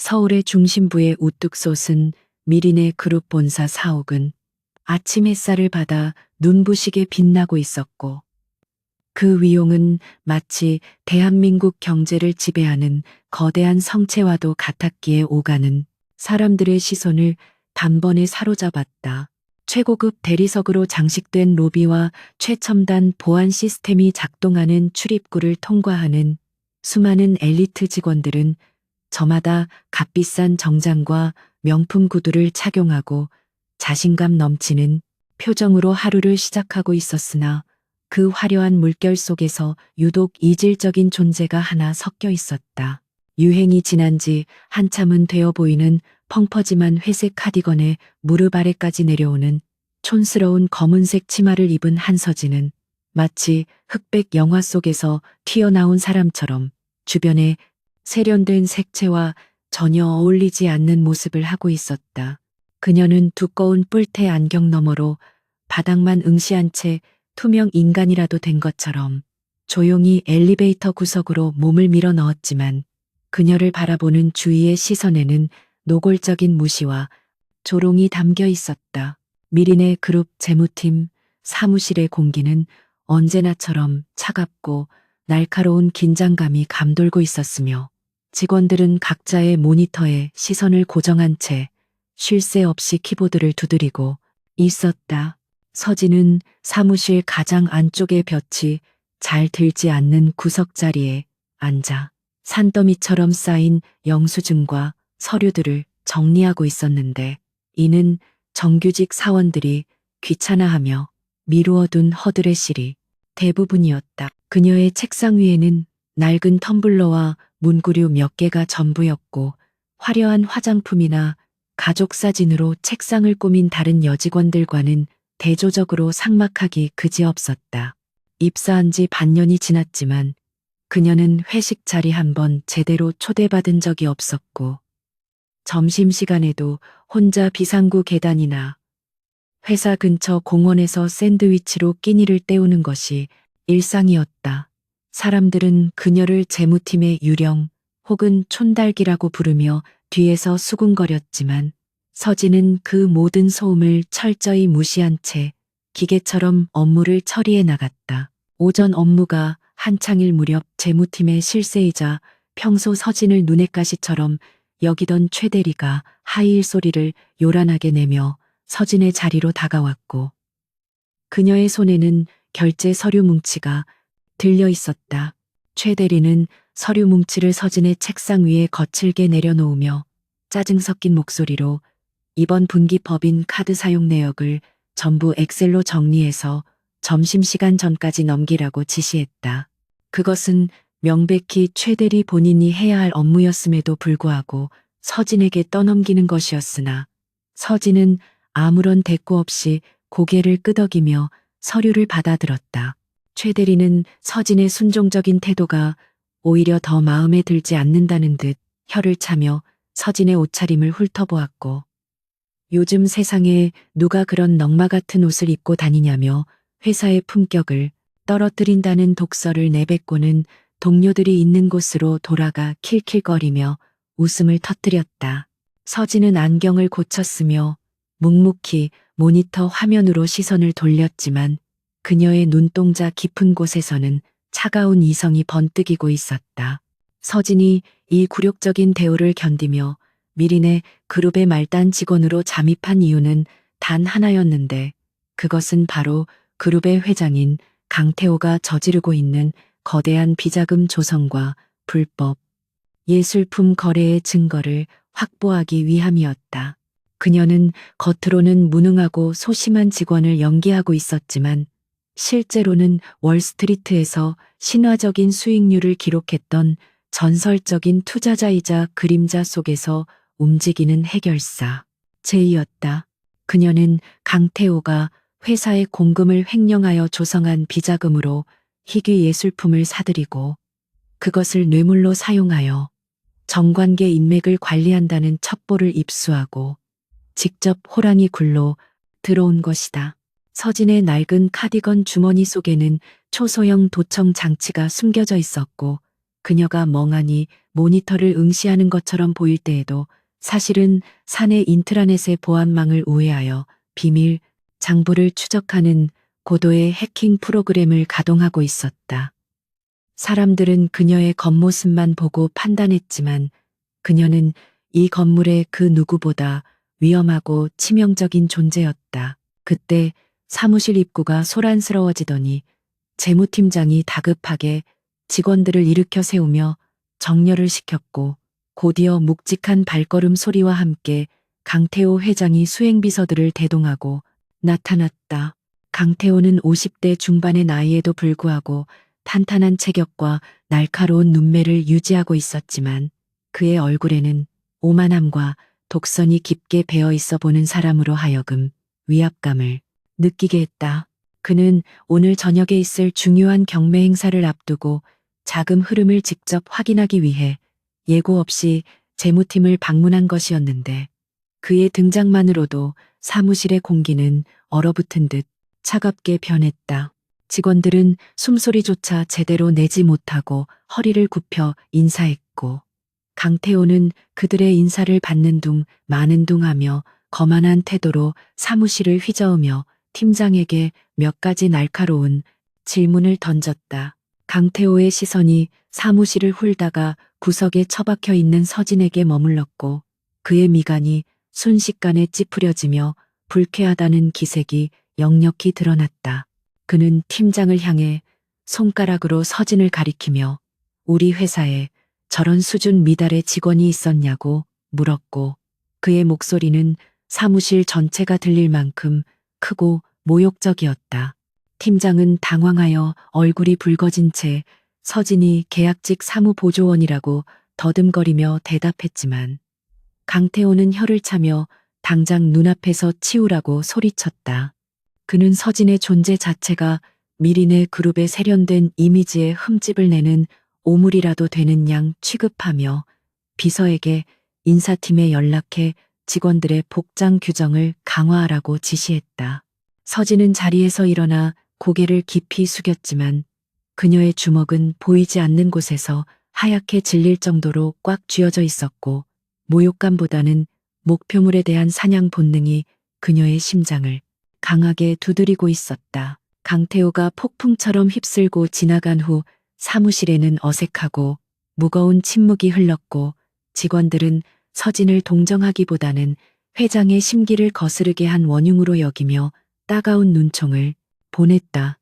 서울의 중심부에 우뚝 솟은 미리네 그룹 본사 사옥은 아침 햇살을 받아 눈부시게 빛나고 있었고, 그 위용은 마치 대한민국 경제를 지배하는 거대한 성체와도 같았기에 오가는 사람들의 시선을 단번에 사로잡았다. 최고급 대리석으로 장식된 로비와 최첨단 보안 시스템이 작동하는 출입구를 통과하는 수많은 엘리트 직원들은 저마다 값비싼 정장과 명품 구두를 착용하고 자신감 넘치는 표정으로 하루를 시작하고 있었으나, 그 화려한 물결 속에서 유독 이질적인 존재가 하나 섞여 있었다. 유행이 지난 지 한참은 되어 보이는 펑퍼짐한 회색 카디건에 무릎 아래까지 내려오는 촌스러운 검은색 치마를 입은 한서진은 마치 흑백 영화 속에서 튀어나온 사람처럼 주변에 세련된 색채와 전혀 어울리지 않는 모습을 하고 있었다. 그녀는 두꺼운 뿔테 안경 너머로 바닥만 응시한 채 투명 인간이라도 된 것처럼 조용히 엘리베이터 구석으로 몸을 밀어 넣었지만, 그녀를 바라보는 주위의 시선에는 노골적인 무시와 조롱이 담겨 있었다. 미리네 그룹 재무팀 사무실의 공기는 언제나처럼 차갑고 날카로운 긴장감이 감돌고 있었으며, 직원들은 각자의 모니터에 시선을 고정한 채 쉴 새 없이 키보드를 두드리고 있었다. 서진은 사무실 가장 안쪽에 볕이 잘 들지 않는 구석자리에 앉아 산더미처럼 쌓인 영수증과 서류들을 정리하고 있었는데, 이는 정규직 사원들이 귀찮아하며 미루어둔 허들의 실이 대부분이었다. 그녀의 책상 위에는 낡은 텀블러와 문구류 몇 개가 전부였고, 화려한 화장품이나 가족 사진으로 책상을 꾸민 다른 여직원들과는 대조적으로 삭막하기 그지없었다. 입사한 지 반년이 지났지만 그녀는 회식 자리 한 번 제대로 초대받은 적이 없었고, 점심시간에도 혼자 비상구 계단이나 회사 근처 공원에서 샌드위치로 끼니를 때우는 것이 일상이었다. 사람들은 그녀를 재무팀의 유령 혹은 촌달기라고 부르며 뒤에서 수군거렸지만, 서진은 그 모든 소음을 철저히 무시한 채 기계처럼 업무를 처리해 나갔다. 오전 업무가 한창일 무렵 재무팀의 실세이자 평소 서진을 눈엣가시처럼 여기던 최 대리가 하이힐 소리를 요란하게 내며 서진의 자리로 다가왔고, 그녀의 손에는 결제 서류 뭉치가 들려 있었다. 최 대리는 서류 뭉치를 서진의 책상 위에 거칠게 내려놓으며 짜증 섞인 목소리로 이번 분기 법인 카드 사용 내역을 전부 엑셀로 정리해서 점심시간 전까지 넘기라고 지시했다. 그것은 명백히 최 대리 본인이 해야 할 업무였음에도 불구하고 서진에게 떠넘기는 것이었으나, 서진은 아무런 대꾸 없이 고개를 끄덕이며 서류를 받아들었다. 최 대리는 서진의 순종적인 태도가 오히려 더 마음에 들지 않는다는 듯 혀를 차며 서진의 옷차림을 훑어보았고, 요즘 세상에 누가 그런 넝마 같은 옷을 입고 다니냐며 회사의 품격을 떨어뜨린다는 독설을 내뱉고는 동료들이 있는 곳으로 돌아가 킬킬거리며 웃음을 터뜨렸다. 서진은 안경을 고쳤으며 묵묵히 모니터 화면으로 시선을 돌렸지만, 그녀의 눈동자 깊은 곳에서는 차가운 이성이 번뜩이고 있었다. 서진이 이 굴욕적인 대우를 견디며 미리네 그룹의 말단 직원으로 잠입한 이유는 단 하나였는데, 그것은 바로 그룹의 회장인 강태호가 저지르고 있는 거대한 비자금 조성과 불법 예술품 거래의 증거를 확보하기 위함이었다. 그녀는 겉으로는 무능하고 소심한 직원을 연기하고 있었지만, 실제로는 월스트리트에서 신화적인 수익률을 기록했던 전설적인 투자자이자 그림자 속에서 움직이는 해결사 제이였다. 그녀는 강태호가 회사의 공금을 횡령하여 조성한 비자금으로 희귀 예술품을 사들이고 그것을 뇌물로 사용하여 정관계 인맥을 관리한다는 첩보를 입수하고 직접 호랑이 굴로 들어온 것이다. 서진의 낡은 카디건 주머니 속에는 초소형 도청 장치가 숨겨져 있었고, 그녀가 멍하니 모니터를 응시하는 것처럼 보일 때에도 사실은 사내 인트라넷의 보안망을 우회하여 비밀 장부를 추적하는 고도의 해킹 프로그램을 가동하고 있었다. 사람들은 그녀의 겉모습만 보고 판단했지만 그녀는 이 건물의 그 누구보다 위험하고 치명적인 존재였다. 그때 사무실 입구가 소란스러워지더니 재무팀장이 다급하게 직원들을 일으켜 세우며 정렬을 시켰고 곧이어 묵직한 발걸음 소리와 함께 강태호 회장이 수행비서들을 대동하고 나타났다. 강태호는 50대 중반의 나이에도 불구하고 탄탄한 체격과 날카로운 눈매를 유지하고 있었지만 그의 얼굴에는 오만함과 독선이 깊게 배어 있어 보는 사람으로 하여금 위압감을 느끼게 했다. 그는 오늘 저녁에 있을 중요한 경매 행사를 앞두고 자금 흐름을 직접 확인하기 위해 예고 없이 재무팀을 방문한 것이었는데 그의 등장만으로도 사무실의 공기는 얼어붙은 듯 차갑게 변했다. 직원들은 숨소리조차 제대로 내지 못하고 허리를 굽혀 인사했고 강태호는 그들의 인사를 받는 둥 마는 둥 하며 거만한 태도로 사무실을 휘저으며 팀장에게 몇 가지 날카로운 질문을 던졌다. 강태호의 시선이 사무실을 훑다가 구석에 처박혀 있는 서진에게 머물렀고 그의 미간이 순식간에 찌푸려지며 불쾌하다는 기색이 역력히 드러났다. 그는 팀장을 향해 손가락으로 서진을 가리키며 우리 회사에 저런 수준 미달의 직원이 있었냐고 물었고 그의 목소리는 사무실 전체가 들릴 만큼 크고 모욕적이었다. 팀장은 당황하여 얼굴이 붉어진 채 서진이 계약직 사무보조원이라고 더듬거리며 대답했지만 강태호는 혀를 차며 당장 눈앞에서 치우라고 소리쳤다. 그는 서진의 존재 자체가 미리네 그룹에 세련된 이미지에 흠집을 내는 오물이라도 되는 양 취급하며 비서에게 인사팀에 연락해 직원들의 복장 규정을 강화하라고 지시했다. 서진은 자리에서 일어나 고개를 깊이 숙였지만 그녀의 주먹은 보이지 않는 곳에서 하얗게 질릴 정도로 꽉 쥐어져 있었고 모욕감보다는 목표물에 대한 사냥 본능이 그녀의 심장을 강하게 두드리고 있었다. 강태호가 폭풍처럼 휩쓸고 지나간 후 사무실에는 어색하고 무거운 침묵이 흘렀고 직원들은 서진을 동정하기보다는 회장의 심기를 거스르게 한 원흉으로 여기며 따가운 눈총을 보냈다.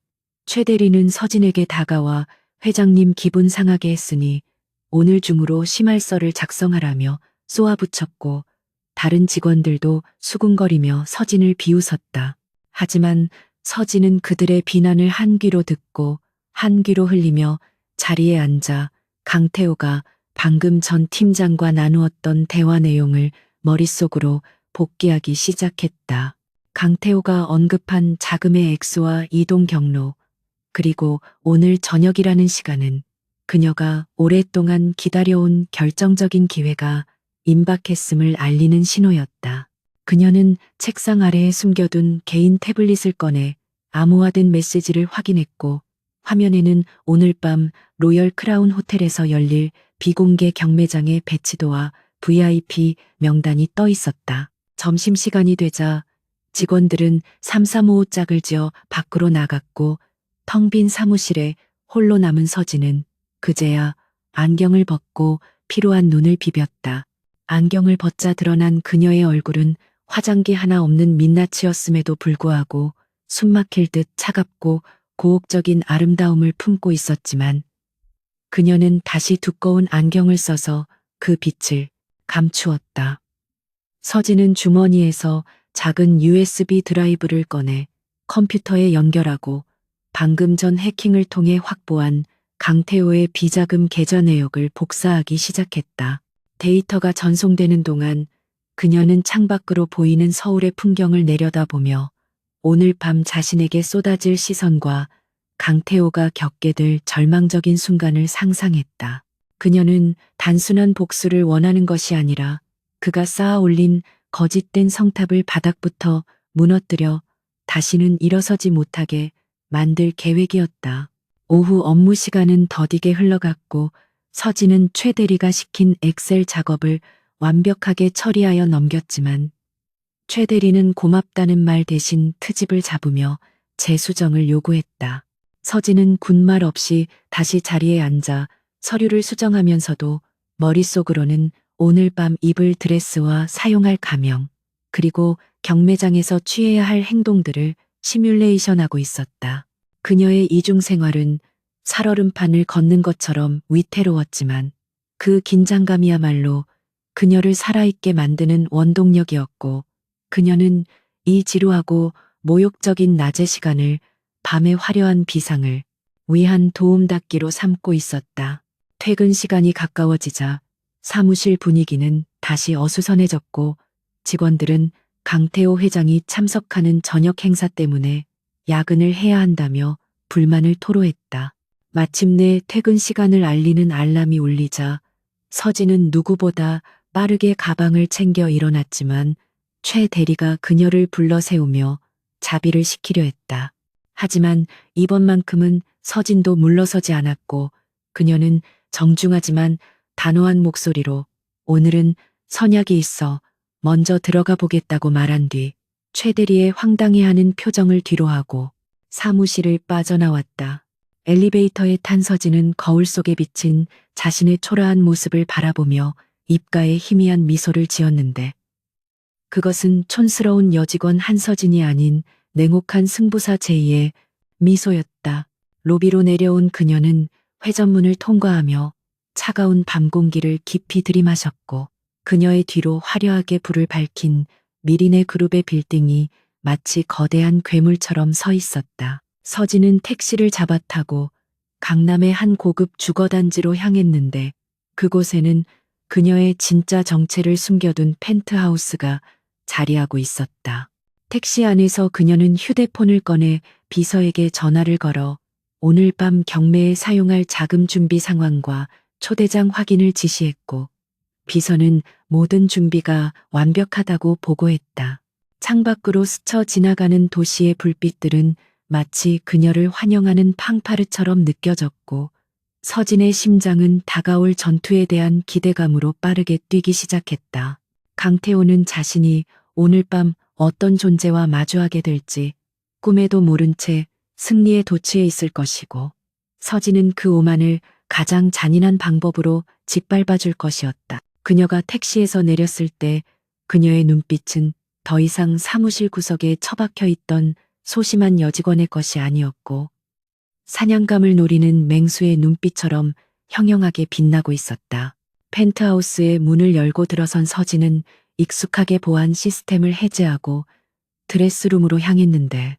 최 대리는 서진에게 다가와 회장님 기분 상하게 했으니 오늘 중으로 심할서를 작성하라며 쏘아붙였고 다른 직원들도 수군거리며 서진을 비웃었다. 하지만 서진은 그들의 비난을 한 귀로 듣고 한 귀로 흘리며 자리에 앉아 강태호가 방금 전 팀장과 나누었던 대화 내용을 머릿속으로 복기하기 시작했다. 강태호가 언급한 자금의 액수와 이동 경로, 그리고 오늘 저녁이라는 시간은 그녀가 오랫동안 기다려온 결정적인 기회가 임박했음을 알리는 신호였다. 그녀는 책상 아래에 숨겨둔 개인 태블릿을 꺼내 암호화된 메시지를 확인했고 화면에는 오늘 밤 로열 크라운 호텔에서 열릴 비공개 경매장의 배치도와 VIP 명단이 떠 있었다. 점심시간이 되자 직원들은 335 짝을 지어 밖으로 나갔고 텅 빈 사무실에 홀로 남은 서진은 그제야 안경을 벗고 피로한 눈을 비볐다. 안경을 벗자 드러난 그녀의 얼굴은 화장기 하나 없는 민낯이었음에도 불구하고 숨막힐 듯 차갑고 고혹적인 아름다움을 품고 있었지만 그녀는 다시 두꺼운 안경을 써서 그 빛을 감추었다. 서진은 주머니에서 작은 USB 드라이브를 꺼내 컴퓨터에 연결하고 방금 전 해킹을 통해 확보한 강태호의 비자금 계좌 내역을 복사하기 시작했다. 데이터가 전송되는 동안 그녀는 창밖으로 보이는 서울의 풍경을 내려다보며 오늘 밤 자신에게 쏟아질 시선과 강태호가 겪게 될 절망적인 순간을 상상했다. 그녀는 단순한 복수를 원하는 것이 아니라 그가 쌓아 올린 거짓된 성탑을 바닥부터 무너뜨려 다시는 일어서지 못하게 만들 계획이었다. 오후 업무 시간은 더디게 흘러갔고 서진은 최 대리가 시킨 엑셀 작업을 완벽하게 처리하여 넘겼지만 최 대리는 고맙다는 말 대신 트집을 잡으며 재수정을 요구했다. 서진은 군말 없이 다시 자리에 앉아 서류를 수정하면서도 머릿속으로는 오늘 밤 입을 드레스와 사용할 가명, 그리고 경매장에서 취해야 할 행동들을 시뮬레이션하고 있었다. 그녀의 이중 생활은 살얼음판을 걷는 것처럼 위태로웠지만 그 긴장감이야말로 그녀를 살아있게 만드는 원동력이었고, 그녀는 이 지루하고 모욕적인 낮의 시간을 밤의 화려한 비상을 위한 도움닫기로 삼고 있었다. 퇴근 시간이 가까워지자 사무실 분위기는 다시 어수선해졌고, 직원들은 강태호 회장이 참석하는 저녁 행사 때문에 야근을 해야 한다며 불만을 토로했다. 마침내 퇴근 시간을 알리는 알람이 울리자 서진은 누구보다 빠르게 가방을 챙겨 일어났지만 최 대리가 그녀를 불러 세우며 자비를 시키려 했다. 하지만 이번만큼은 서진도 물러서지 않았고, 그녀는 정중하지만 단호한 목소리로 오늘은 선약이 있어 먼저 들어가 보겠다고 말한 뒤 최 대리의 황당해하는 표정을 뒤로하고 사무실을 빠져나왔다. 엘리베이터에 탄 서진은 거울 속에 비친 자신의 초라한 모습을 바라보며 입가에 희미한 미소를 지었는데, 그것은 촌스러운 여직원 한서진이 아닌 냉혹한 승부사 제이의 미소였다. 로비로 내려온 그녀는 회전문을 통과하며 차가운 밤 공기를 깊이 들이마셨고, 그녀의 뒤로 화려하게 불을 밝힌 미리네 그룹의 빌딩이 마치 거대한 괴물처럼 서 있었다. 서진은 택시를 잡아타고 강남의 한 고급 주거단지로 향했는데, 그곳에는 그녀의 진짜 정체를 숨겨둔 펜트하우스가 자리하고 있었다. 택시 안에서 그녀는 휴대폰을 꺼내 비서에게 전화를 걸어 오늘 밤 경매에 사용할 자금 준비 상황과 초대장 확인을 지시했고, 비서는 모든 준비가 완벽하다고 보고했다. 창밖으로 스쳐 지나가는 도시의 불빛들은 마치 그녀를 환영하는 팡파르처럼 느껴졌고, 서진의 심장은 다가올 전투에 대한 기대감으로 빠르게 뛰기 시작했다. 강태호는 자신이 오늘 밤 어떤 존재와 마주하게 될지 꿈에도 모른 채 승리에 도취해 있을 것이고, 서진은 그 오만을 가장 잔인한 방법으로 짓밟아 줄 것이었다. 그녀가 택시에서 내렸을 때 그녀의 눈빛은 더 이상 사무실 구석에 처박혀 있던 소심한 여직원의 것이 아니었고, 사냥감을 노리는 맹수의 눈빛처럼 형형하게 빛나고 있었다. 펜트하우스의 문을 열고 들어선 서진은 익숙하게 보안 시스템을 해제하고 드레스룸으로 향했는데,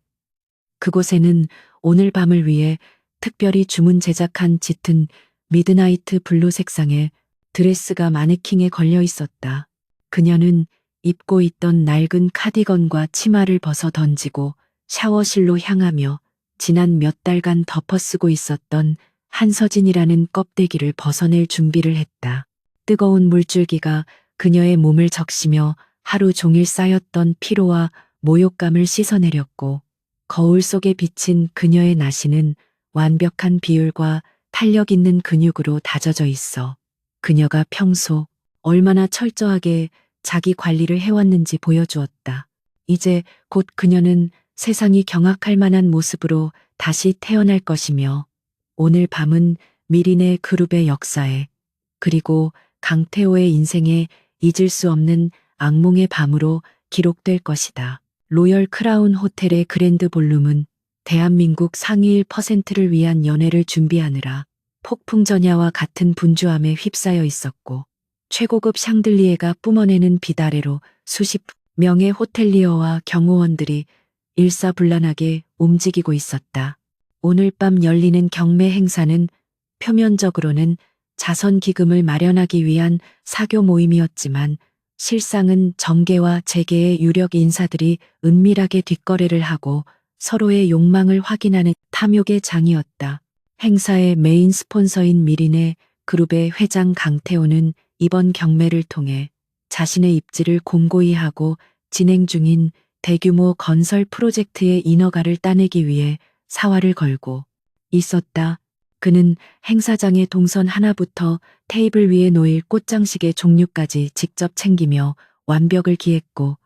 그곳에는 오늘 밤을 위해 특별히 주문 제작한 짙은 미드나이트 블루 색상의 드레스가 마네킹에 걸려 있었다. 그녀는 입고 있던 낡은 카디건과 치마를 벗어 던지고 샤워실로 향하며 지난 몇 달간 덮어쓰고 있었던 한서진이라는 껍데기를 벗어낼 준비를 했다. 뜨거운 물줄기가 그녀의 몸을 적시며 하루 종일 쌓였던 피로와 모욕감을 씻어내렸고, 거울 속에 비친 그녀의 나시는 완벽한 비율과 탄력 있는 근육으로 다져져 있어 그녀가 평소 얼마나 철저하게 자기 관리를 해왔는지 보여주었다. 이제 곧 그녀는 세상이 경악할 만한 모습으로 다시 태어날 것이며, 오늘 밤은 미리네 그룹의 역사에, 그리고 강태호의 인생에 잊을 수 없는 악몽의 밤으로 기록될 것이다. 로열 크라운 호텔의 그랜드 볼룸은 대한민국 상위 1%를 위한 연회를 준비하느라 폭풍전야와 같은 분주함에 휩싸여 있었고, 최고급 샹들리에가 뿜어내는 비다레로 수십 명의 호텔리어와 경호원들이 일사불란하게 움직이고 있었다. 오늘 밤 열리는 경매 행사는 표면적으로는 자선 기금을 마련하기 위한 사교 모임이었지만, 실상은 정계와 재계의 유력 인사들이 은밀하게 뒷거래를 하고 서로의 욕망을 확인하는 탐욕의 장이었다. 행사의 메인 스폰서인 미리네 그룹의 회장 강태호는 이번 경매를 통해 자신의 입지를 공고히 하고 진행 중인 대규모 건설 프로젝트의 인허가를 따내기 위해 사활을 걸고 있었다. 그는 행사장의 동선 하나부터 테이블 위에 놓일 꽃장식의 종류까지 직접 챙기며 완벽을 기했고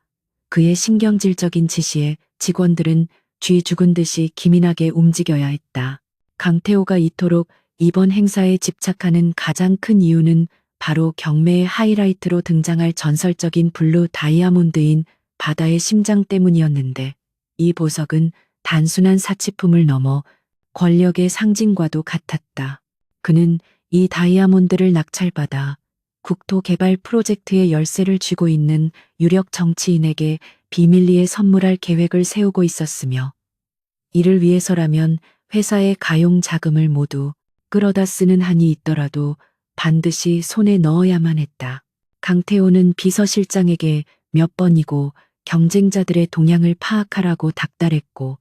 그의 신경질적인 지시에 직원들은 쥐 죽은 듯이 기민하게 움직여야 했다. 강태호가 이토록 이번 행사에 집착하는 가장 큰 이유는 바로 경매의 하이라이트로 등장할 전설적인 블루 다이아몬드인 바다의 심장 때문이었는데 이 보석은 단순한 사치품을 넘어 권력의 상징과도 같았다. 그는 이 다이아몬드를 낙찰받아 국토 개발 프로젝트의 열쇠를 쥐고 있는 유력 정치인에게 비밀리에 선물할 계획을 세우고 있었으며 이를 위해서라면 회사의 가용 자금을 모두 끌어다 쓰는 한이 있더라도 반드시 손에 넣어야만 했다. 강태호는 비서실장에게 몇 번이고 경쟁자들의 동향을 파악하라고 닥달했고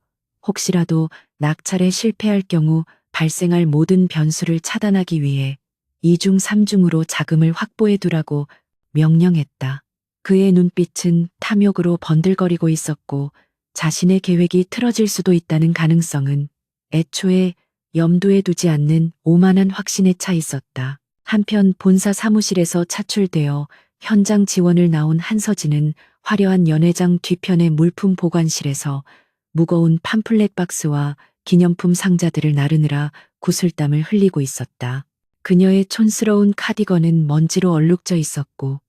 혹시라도 낙찰에 실패할 경우 발생할 모든 변수를 차단하기 위해 2중 3중으로 자금을 확보해 두라고 명령했다. 그의 눈빛은 탐욕으로 번들거리고 있었고 자신의 계획이 틀어질 수도 있다는 가능성은 애초에 염두에 두지 않는 오만한 확신에 차 있었다. 한편 본사 사무실에서 차출되어 현장 지원을 나온 한서진은 화려한 연회장 뒤편의 물품 보관실에서 무거운 팜플렛 박스와 기념품 상자들을 나르느라 구슬땀을 흘리고 있었다. 그녀의 촌스러운 카디건은 먼지로 얼룩져 있었고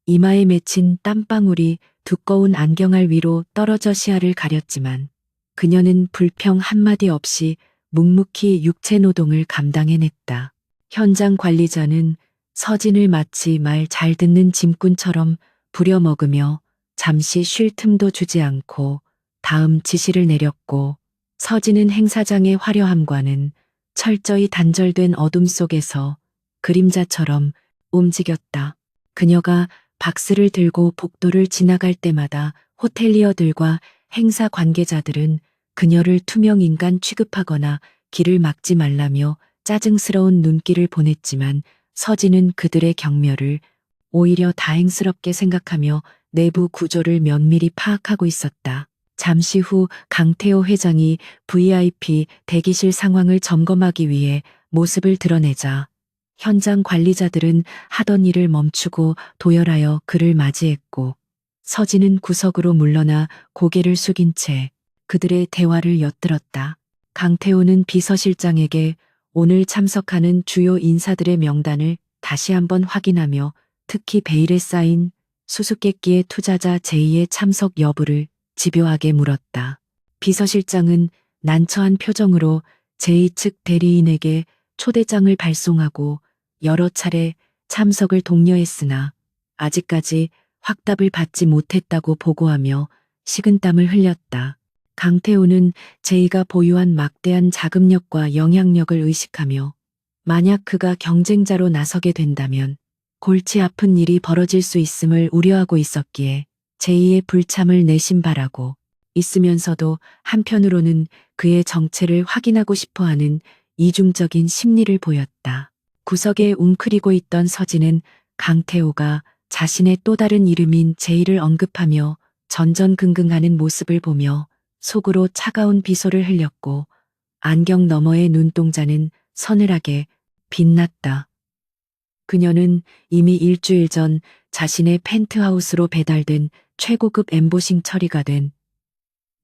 이마에 맺힌 땀방울이 두꺼운 안경알 위로 떨어져 시야를 가렸지만 그녀는 불평 한마디 없이 묵묵히 육체 노동을 감당해냈다. 현장 관리자는 서진을 마치 말 잘 듣는 짐꾼처럼 부려먹으며 잠시 쉴 틈도 주지 않고 다음 지시를 내렸고 서진은 행사장의 화려함과는 철저히 단절된 어둠 속에서 그림자처럼 움직였다. 그녀가 박스를 들고 복도를 지나갈 때마다 호텔리어들과 행사 관계자들은 그녀를 투명인간 취급하거나 길을 막지 말라며 짜증스러운 눈길을 보냈지만 서진은 그들의 격려를 오히려 다행스럽게 생각하며 내부 구조를 면밀히 파악하고 있었다. 잠시 후 강태호 회장이 VIP 대기실 상황을 점검하기 위해 모습을 드러내자 현장 관리자들은 하던 일을 멈추고 도열하여 그를 맞이했고 서진은 구석으로 물러나 고개를 숙인 채 그들의 대화를 엿들었다. 강태호는 비서실장에게 오늘 참석하는 주요 인사들의 명단을 다시 한번 확인하며 특히 베일에 쌓인 수수께끼의 투자자 제이의 참석 여부를 집요하게 물었다. 비서실장은 난처한 표정으로 제이 측 대리인에게 초대장을 발송하고 여러 차례 참석을 독려했으나 아직까지 확답을 받지 못했다고 보고하며 식은땀을 흘렸다. 강태호는 제이가 보유한 막대한 자금력과 영향력을 의식하며 만약 그가 경쟁자로 나서게 된다면 골치 아픈 일이 벌어질 수 있음을 우려하고 있었기에 제이의 불참을 내심바라고 있으면서도 한편으로는 그의 정체를 확인하고 싶어하는 이중적인 심리를 보였다. 구석에 웅크리고 있던 서진은 강태호가 자신의 또 다른 이름인 제이를 언급하며 전전긍긍하는 모습을 보며 속으로 차가운 비소를 흘렸고 안경 너머의 눈동자는 서늘하게 빛났다. 그녀는 이미 일주일 전 자신의 펜트하우스로 배달된 최고급 엠보싱 처리가 된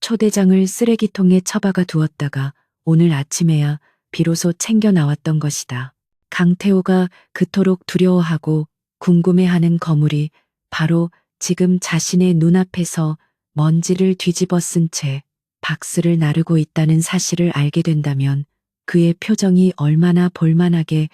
초대장을 쓰레기통에 처박아 두었다가 오늘 아침에야 비로소 챙겨 나왔던 것이다. 강태호가 그토록 두려워하고 궁금해하는 거물이 바로 지금 자신의 눈앞에서 먼지를 뒤집어 쓴 채 박스를 나르고 있다는 사실을 알게 된다면 그의 표정이 얼마나 볼만하게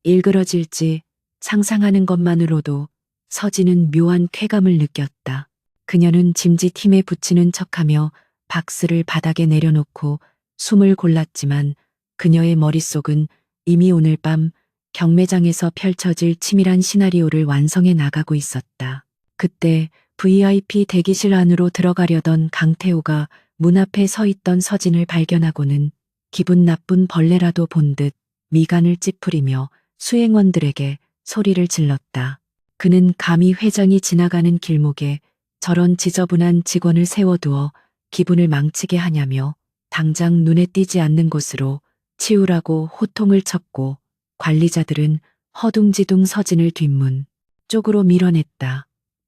일그러질지 상상하는 것만으로도 서진은 묘한 쾌감을 느꼈다. 그녀는 짐짓힘에 붙이는 척하며 박스를 바닥에 내려놓고 숨을 골랐지만 그녀의 머릿속은 이미 오늘 밤 경매장에서 펼쳐질 치밀한 시나리오를 완성해 나가고 있었다. 그때 VIP 대기실 안으로 들어가려던 강태호가 문 앞에 서 있던 서진을 발견하고는 기분 나쁜 벌레라도 본 듯 미간을 찌푸리며 수행원들에게 소리를 질렀다. 그는 감히 회장이 지나가는 길목에 저런 지저분한 직원을 세워두어 기분을 망치게 하냐며 당장 눈에 띄지 않는 곳으로 치우라고 호통을 쳤고 관리자들은 허둥지둥 서진을 뒷문 쪽으로 밀어냈다.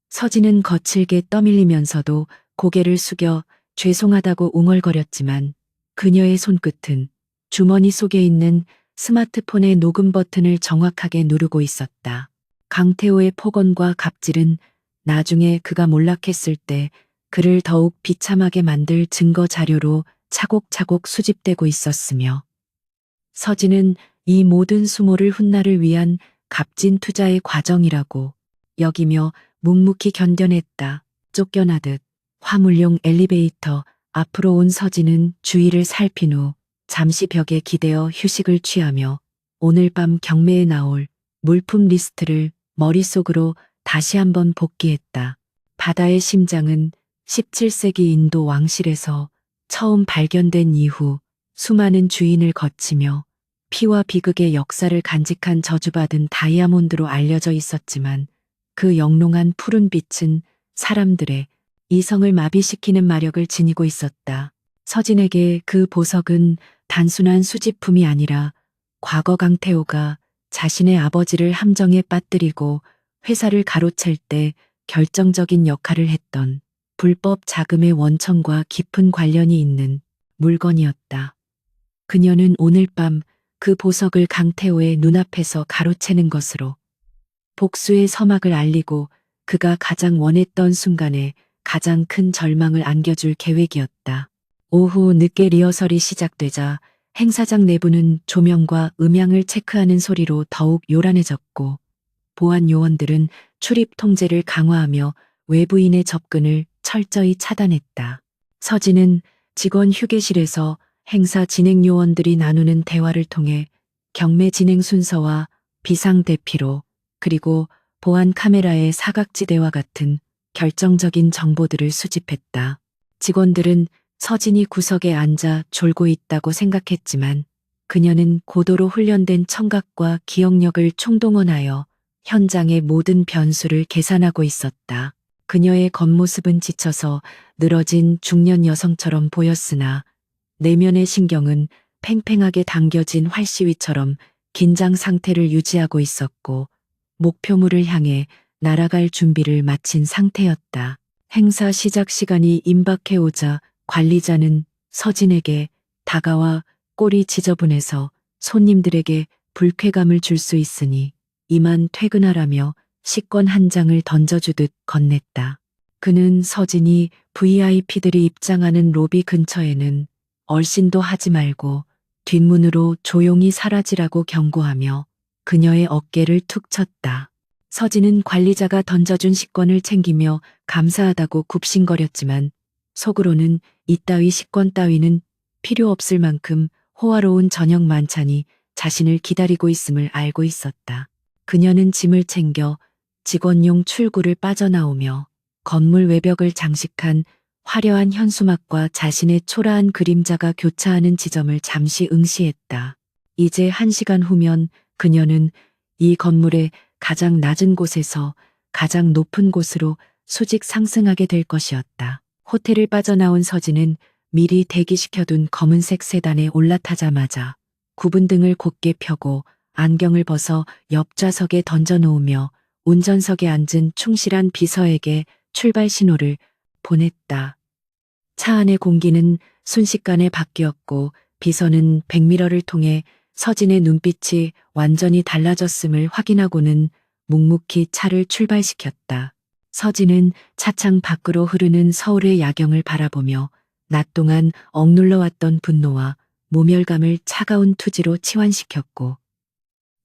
서진은 거칠게 떠밀리면서도 고개를 숙여 죄송하다고 웅얼거렸지만 그녀의 손끝은 주머니 속에 있는 스마트폰의 녹음 버튼을 정확하게 누르고 있었다. 강태호의 폭언과 갑질은 나중에 그가 몰락했을 때 그를 더욱 비참하게 만들 증거 자료로 차곡차곡 수집되고 있었으며 서진은 이 모든 수모를 훗날을 위한 값진 투자의 과정이라고 여기며 묵묵히 견뎌냈다. 쫓겨나듯 화물용 엘리베이터 앞으로 온 서진은 주위를 살핀 후 잠시 벽에 기대어 휴식을 취하며 오늘 밤 경매에 나올 물품 리스트를 머릿속으로 다시 한번 복기했다. 바다의 심장은 17세기 인도 왕실에서 처음 발견된 이후 수많은 주인을 거치며 피와 비극의 역사를 간직한 저주받은 다이아몬드로 알려져 있었지만 그 영롱한 푸른 빛은 사람들의 이성을 마비시키는 마력을 지니고 있었다. 서진에게 그 보석은 단순한 수집품이 아니라 과거 강태호가 자신의 아버지를 함정에 빠뜨리고 회사를 가로챌 때 결정적인 역할을 했던 불법 자금의 원천과 깊은 관련이 있는 물건이었다. 그녀는 오늘 밤 그 보석을 강태호의 눈앞에서 가로채는 것으로 복수의 서막을 알리고 그가 가장 원했던 순간에 가장 큰 절망을 안겨줄 계획이었다. 오후 늦게 리허설이 시작되자 행사장 내부는 조명과 음향을 체크하는 소리로 더욱 요란해졌고 보안 요원들은 출입 통제를 강화하며 외부인의 접근을 철저히 차단했다. 서진은 직원 휴게실에서 행사 진행 요원들이 나누는 대화를 통해 경매 진행 순서와 비상 대피로 그리고 보안 카메라의 사각지대와 같은 결정적인 정보들을 수집했다. 직원들은 서진이 구석에 앉아 졸고 있다고 생각했지만 그녀는 고도로 훈련된 청각과 기억력을 총동원하여 현장의 모든 변수를 계산하고 있었다. 그녀의 겉모습은 지쳐서 늘어진 중년 여성처럼 보였으나 내면의 신경은 팽팽하게 당겨진 활시위처럼 긴장 상태를 유지하고 있었고 목표물을 향해 날아갈 준비를 마친 상태였다. 행사 시작 시간이 임박해 오자 관리자는 서진에게 다가와 꼴이 지저분해서 손님들에게 불쾌감을 줄 수 있으니 이만 퇴근하라며 식권 한 장을 던져주듯 건넸다. 그는 서진이 VIP들이 입장하는 로비 근처에는 얼씬도 하지 말고 뒷문으로 조용히 사라지라고 경고하며 그녀의 어깨를 툭 쳤다. 서진은 관리자가 던져준 식권을 챙기며 감사하다고 굽신거렸지만 속으로는 이따위 식권 따위는 필요 없을 만큼 호화로운 저녁 만찬이 자신을 기다리고 있음을 알고 있었다. 그녀는 짐을 챙겨 직원용 출구를 빠져나오며 건물 외벽을 장식한 화려한 현수막과 자신의 초라한 그림자가 교차하는 지점을 잠시 응시했다. 이제 1시간 후면 그녀는 이 건물의 가장 낮은 곳에서 가장 높은 곳으로 수직 상승하게 될 것이었다. 호텔을 빠져나온 서진은 미리 대기시켜둔 검은색 세단에 올라타자마자 구분등을 곧게 펴고 안경을 벗어 옆 좌석에 던져놓으며 운전석에 앉은 충실한 비서에게 출발 신호를 보냈다. 차 안의 공기는 순식간에 바뀌었고 비서는 백미러를 통해 서진의 눈빛이 완전히 달라졌음을 확인하고는 묵묵히 차를 출발시켰다. 서진은 차창 밖으로 흐르는 서울의 야경을 바라보며 낮 동안 억눌러왔던 분노와 모멸감을 차가운 투지로 치환시켰고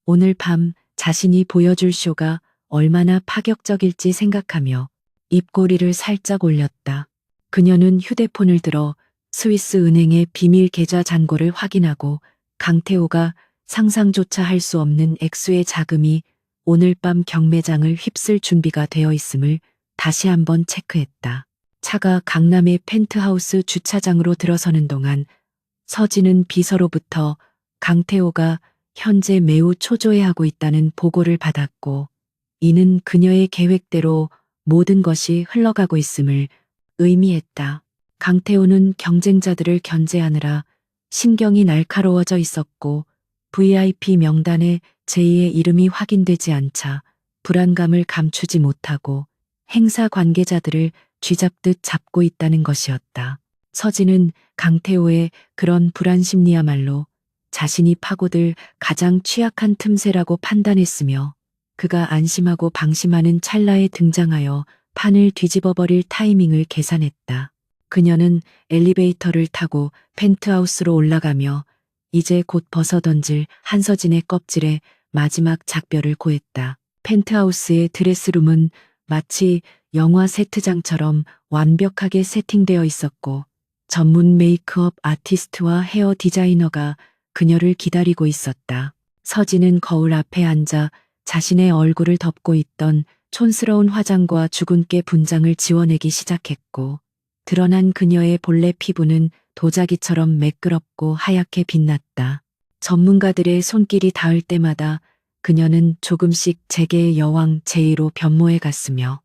오늘 밤 자신이 보여줄 쇼가 얼마나 파격적일지 생각하며 입꼬리를 살짝 올렸다. 그녀는 휴대폰을 들어 스위스 은행의 비밀 계좌 잔고를 확인하고 강태호가 상상조차 할 수 없는 액수의 자금이 오늘 밤 경매장을 휩쓸 준비가 되어 있음을 다시 한번 체크했다. 차가 강남의 펜트하우스 주차장으로 들어서는 동안 서진은 비서로부터 강태호가 현재 매우 초조해하고 있다는 보고를 받았고 이는 그녀의 계획대로 모든 것이 흘러가고 있음을 의미했다. 강태호는 경쟁자들을 견제하느라 신경이 날카로워져 있었고 VIP 명단에 제이의 이름이 확인되지 않자 불안감을 감추지 못하고 행사 관계자들을 쥐잡듯 잡고 있다는 것이었다. 서진은 강태호의 그런 불안 심리야말로 자신이 파고들 가장 취약한 틈새라고 판단했으며 그가 안심하고 방심하는 찰나에 등장하여 판을 뒤집어버릴 타이밍을 계산했다. 그녀는 엘리베이터를 타고 펜트하우스로 올라가며 이제 곧 벗어던질 한서진의 껍질에 마지막 작별을 고했다. 펜트하우스의 드레스룸은 마치 영화 세트장처럼 완벽하게 세팅되어 있었고 전문 메이크업 아티스트와 헤어 디자이너가 그녀를 기다리고 있었다. 서진은 거울 앞에 앉아 자신의 얼굴을 덮고 있던 촌스러운 화장과 주근깨 분장을 지워내기 시작했고 드러난 그녀의 본래 피부는 도자기처럼 매끄럽고 하얗게 빛났다. 전문가들의 손길이 닿을 때마다 그녀는 조금씩 재계의 여왕 제이로 변모해 갔으며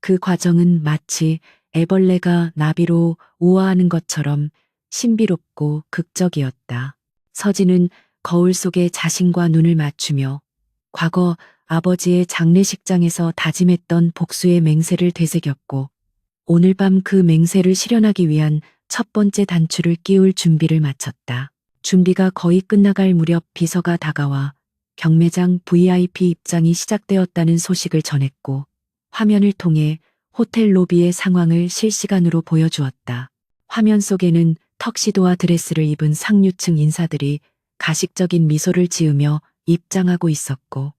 그 과정은 마치 애벌레가 나비로 우아하는 것처럼 신비롭고 극적이었다. 서진은 거울 속에 자신과 눈을 맞추며 과거 아버지의 장례식장에서 다짐했던 복수의 맹세를 되새겼고 오늘 밤 그 맹세를 실현하기 위한 첫 번째 단추를 끼울 준비를 마쳤다. 준비가 거의 끝나갈 무렵 비서가 다가와 경매장 VIP 입장이 시작되었다는 소식을 전했고 화면을 통해 호텔 로비의 상황을 실시간으로 보여주었다. 화면 속에는 턱시도와 드레스를 입은 상류층 인사들이 가식적인 미소를 지으며 입장하고 있었고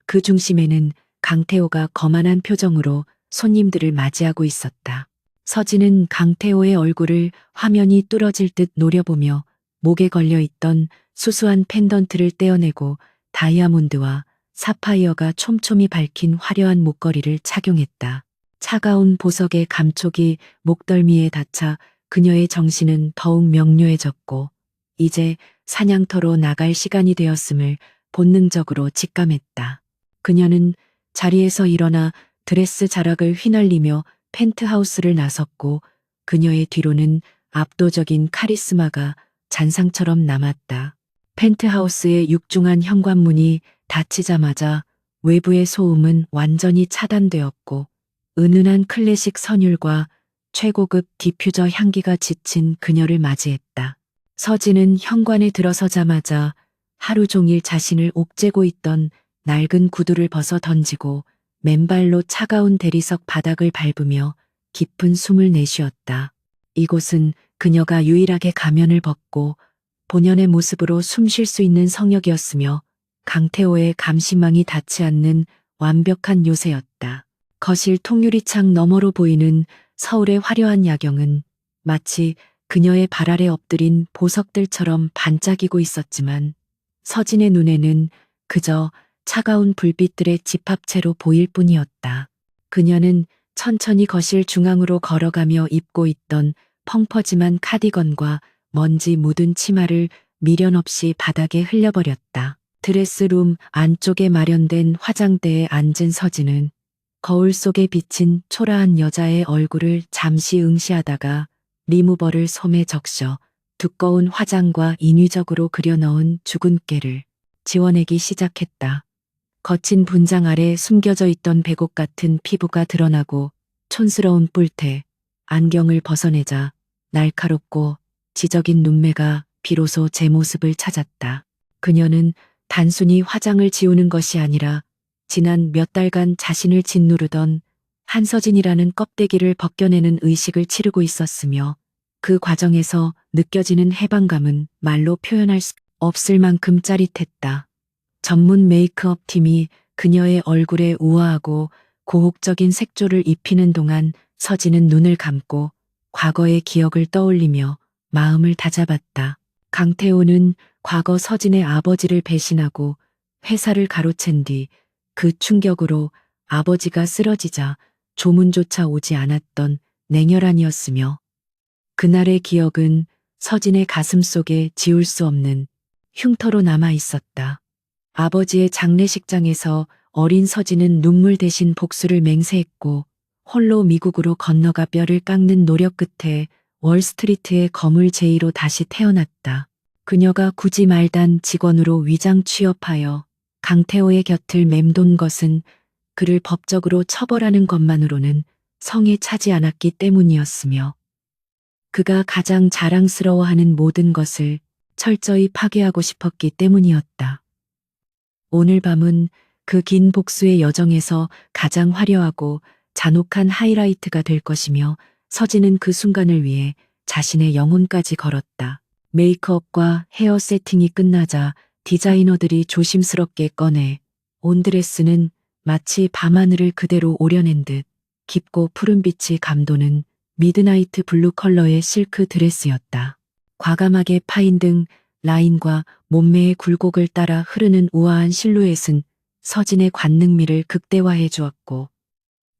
그 중심에는 강태호가 거만한 표정으로 손님들을 맞이하고 있었다. 서진은 강태호의 얼굴을 화면이 뚫어질 듯 노려보며 목에 걸려 있던 수수한 펜던트를 떼어내고 다이아몬드와 사파이어가 촘촘히 밝힌 화려한 목걸이를 착용했다. 차가운 보석의 감촉이 목덜미에 닿자 그녀의 정신은 더욱 명료해졌고 이제 사냥터로 나갈 시간이 되었음을 본능적으로 직감했다. 그녀는 자리에서 일어나 드레스 자락을 휘날리며 펜트하우스를 나섰고 그녀의 뒤로는 압도적인 카리스마가 잔상처럼 남았다. 펜트하우스의 육중한 현관문이 닫히자마자 외부의 소음은 완전히 차단되었고 은은한 클래식 선율과 최고급 디퓨저 향기가 지친 그녀를 맞이했다. 서진은 현관에 들어서자마자 하루 종일 자신을 옥죄고 있던 낡은 구두를 벗어 던지고 맨발로 차가운 대리석 바닥을 밟으며 깊은 숨을 내쉬었다. 이곳은 그녀가 유일하게 가면을 벗고 본연의 모습으로 숨 쉴 수 있는 성역이었으며 강태호의 감시망이 닿지 않는 완벽한 요새였다. 거실 통유리창 너머로 보이는 서울의 화려한 야경은 마치 그녀의 발 아래 엎드린 보석들처럼 반짝이고 있었지만 서진의 눈에는 그저 차가운 불빛들의 집합체로 보일 뿐이었다. 그녀는 천천히 거실 중앙으로 걸어가며 입고 있던 펑퍼짐한 카디건과 먼지 묻은 치마를 미련 없이 바닥에 흘려버렸다. 드레스룸 안쪽에 마련된 화장대에 앉은 서진은 거울 속에 비친 초라한 여자의 얼굴을 잠시 응시하다가 리무버를 솜에 적셔 두꺼운 화장과 인위적으로 그려넣은 주근깨를 지워내기 시작했다. 거친 분장 아래 숨겨져 있던 백옥 같은 피부가 드러나고 촌스러운 뿔테, 안경을 벗어내자 날카롭고 지적인 눈매가 비로소 제 모습을 찾았다. 그녀는 단순히 화장을 지우는 것이 아니라 지난 몇 달간 자신을 짓누르던 한서진이라는 껍데기를 벗겨내는 의식을 치르고 있었으며 그 과정에서 느껴지는 해방감은 말로 표현할 수 없을 만큼 짜릿했다. 전문 메이크업 팀이 그녀의 얼굴에 우아하고 고혹적인 색조를 입히는 동안 서진은 눈을 감고 과거의 기억을 떠올리며 마음을 다잡았다. 강태호는 과거 서진의 아버지를 배신하고 회사를 가로챈 뒤 그 충격으로 아버지가 쓰러지자 조문조차 오지 않았던 냉혈한이었으며 그날의 기억은 서진의 가슴 속에 지울 수 없는 흉터로 남아 있었다. 아버지의 장례식장에서 어린 서진은 눈물 대신 복수를 맹세했고 홀로 미국으로 건너가 뼈를 깎는 노력 끝에 월스트리트의 거물 제이로 다시 태어났다. 그녀가 굳이 말단 직원으로 위장 취업하여 강태호의 곁을 맴돈 것은 그를 법적으로 처벌하는 것만으로는 성에 차지 않았기 때문이었으며 그가 가장 자랑스러워하는 모든 것을 철저히 파괴하고 싶었기 때문이었다. 오늘 밤은 그 긴 복수의 여정에서 가장 화려하고 잔혹한 하이라이트가 될 것이며 서진은 그 순간을 위해 자신의 영혼까지 걸었다. 메이크업과 헤어 세팅이 끝나자 디자이너들이 조심스럽게 꺼내 온 드레스는 마치 밤하늘을 그대로 오려낸 듯 깊고 푸른빛이 감도는 미드나이트 블루 컬러의 실크 드레스였다. 과감하게 파인 등 라인과 몸매의 굴곡을 따라 흐르는 우아한 실루엣은 서진의 관능미를 극대화해 주었고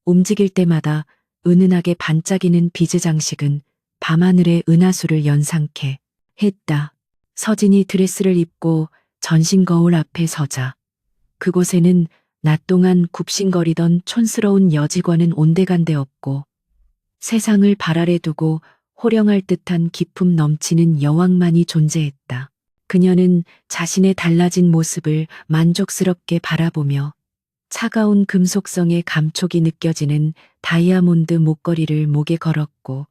움직일 때마다 은은하게 반짝이는 비즈 장식은 밤하늘의 은하수를 연상케 했다. 서진이 드레스를 입고 전신 거울 앞에 서자 그곳에는 낮 동안 굽신거리던 촌스러운 여직원은 온데간데 없고 세상을 발 아래 두고 호령할 듯한 기품 넘치는 여왕만이 존재했다. 그녀는 자신의 달라진 모습을 만족스럽게 바라보며 차가운 금속성의 감촉이 느껴지는 다이아몬드 목걸이를 목에 걸었고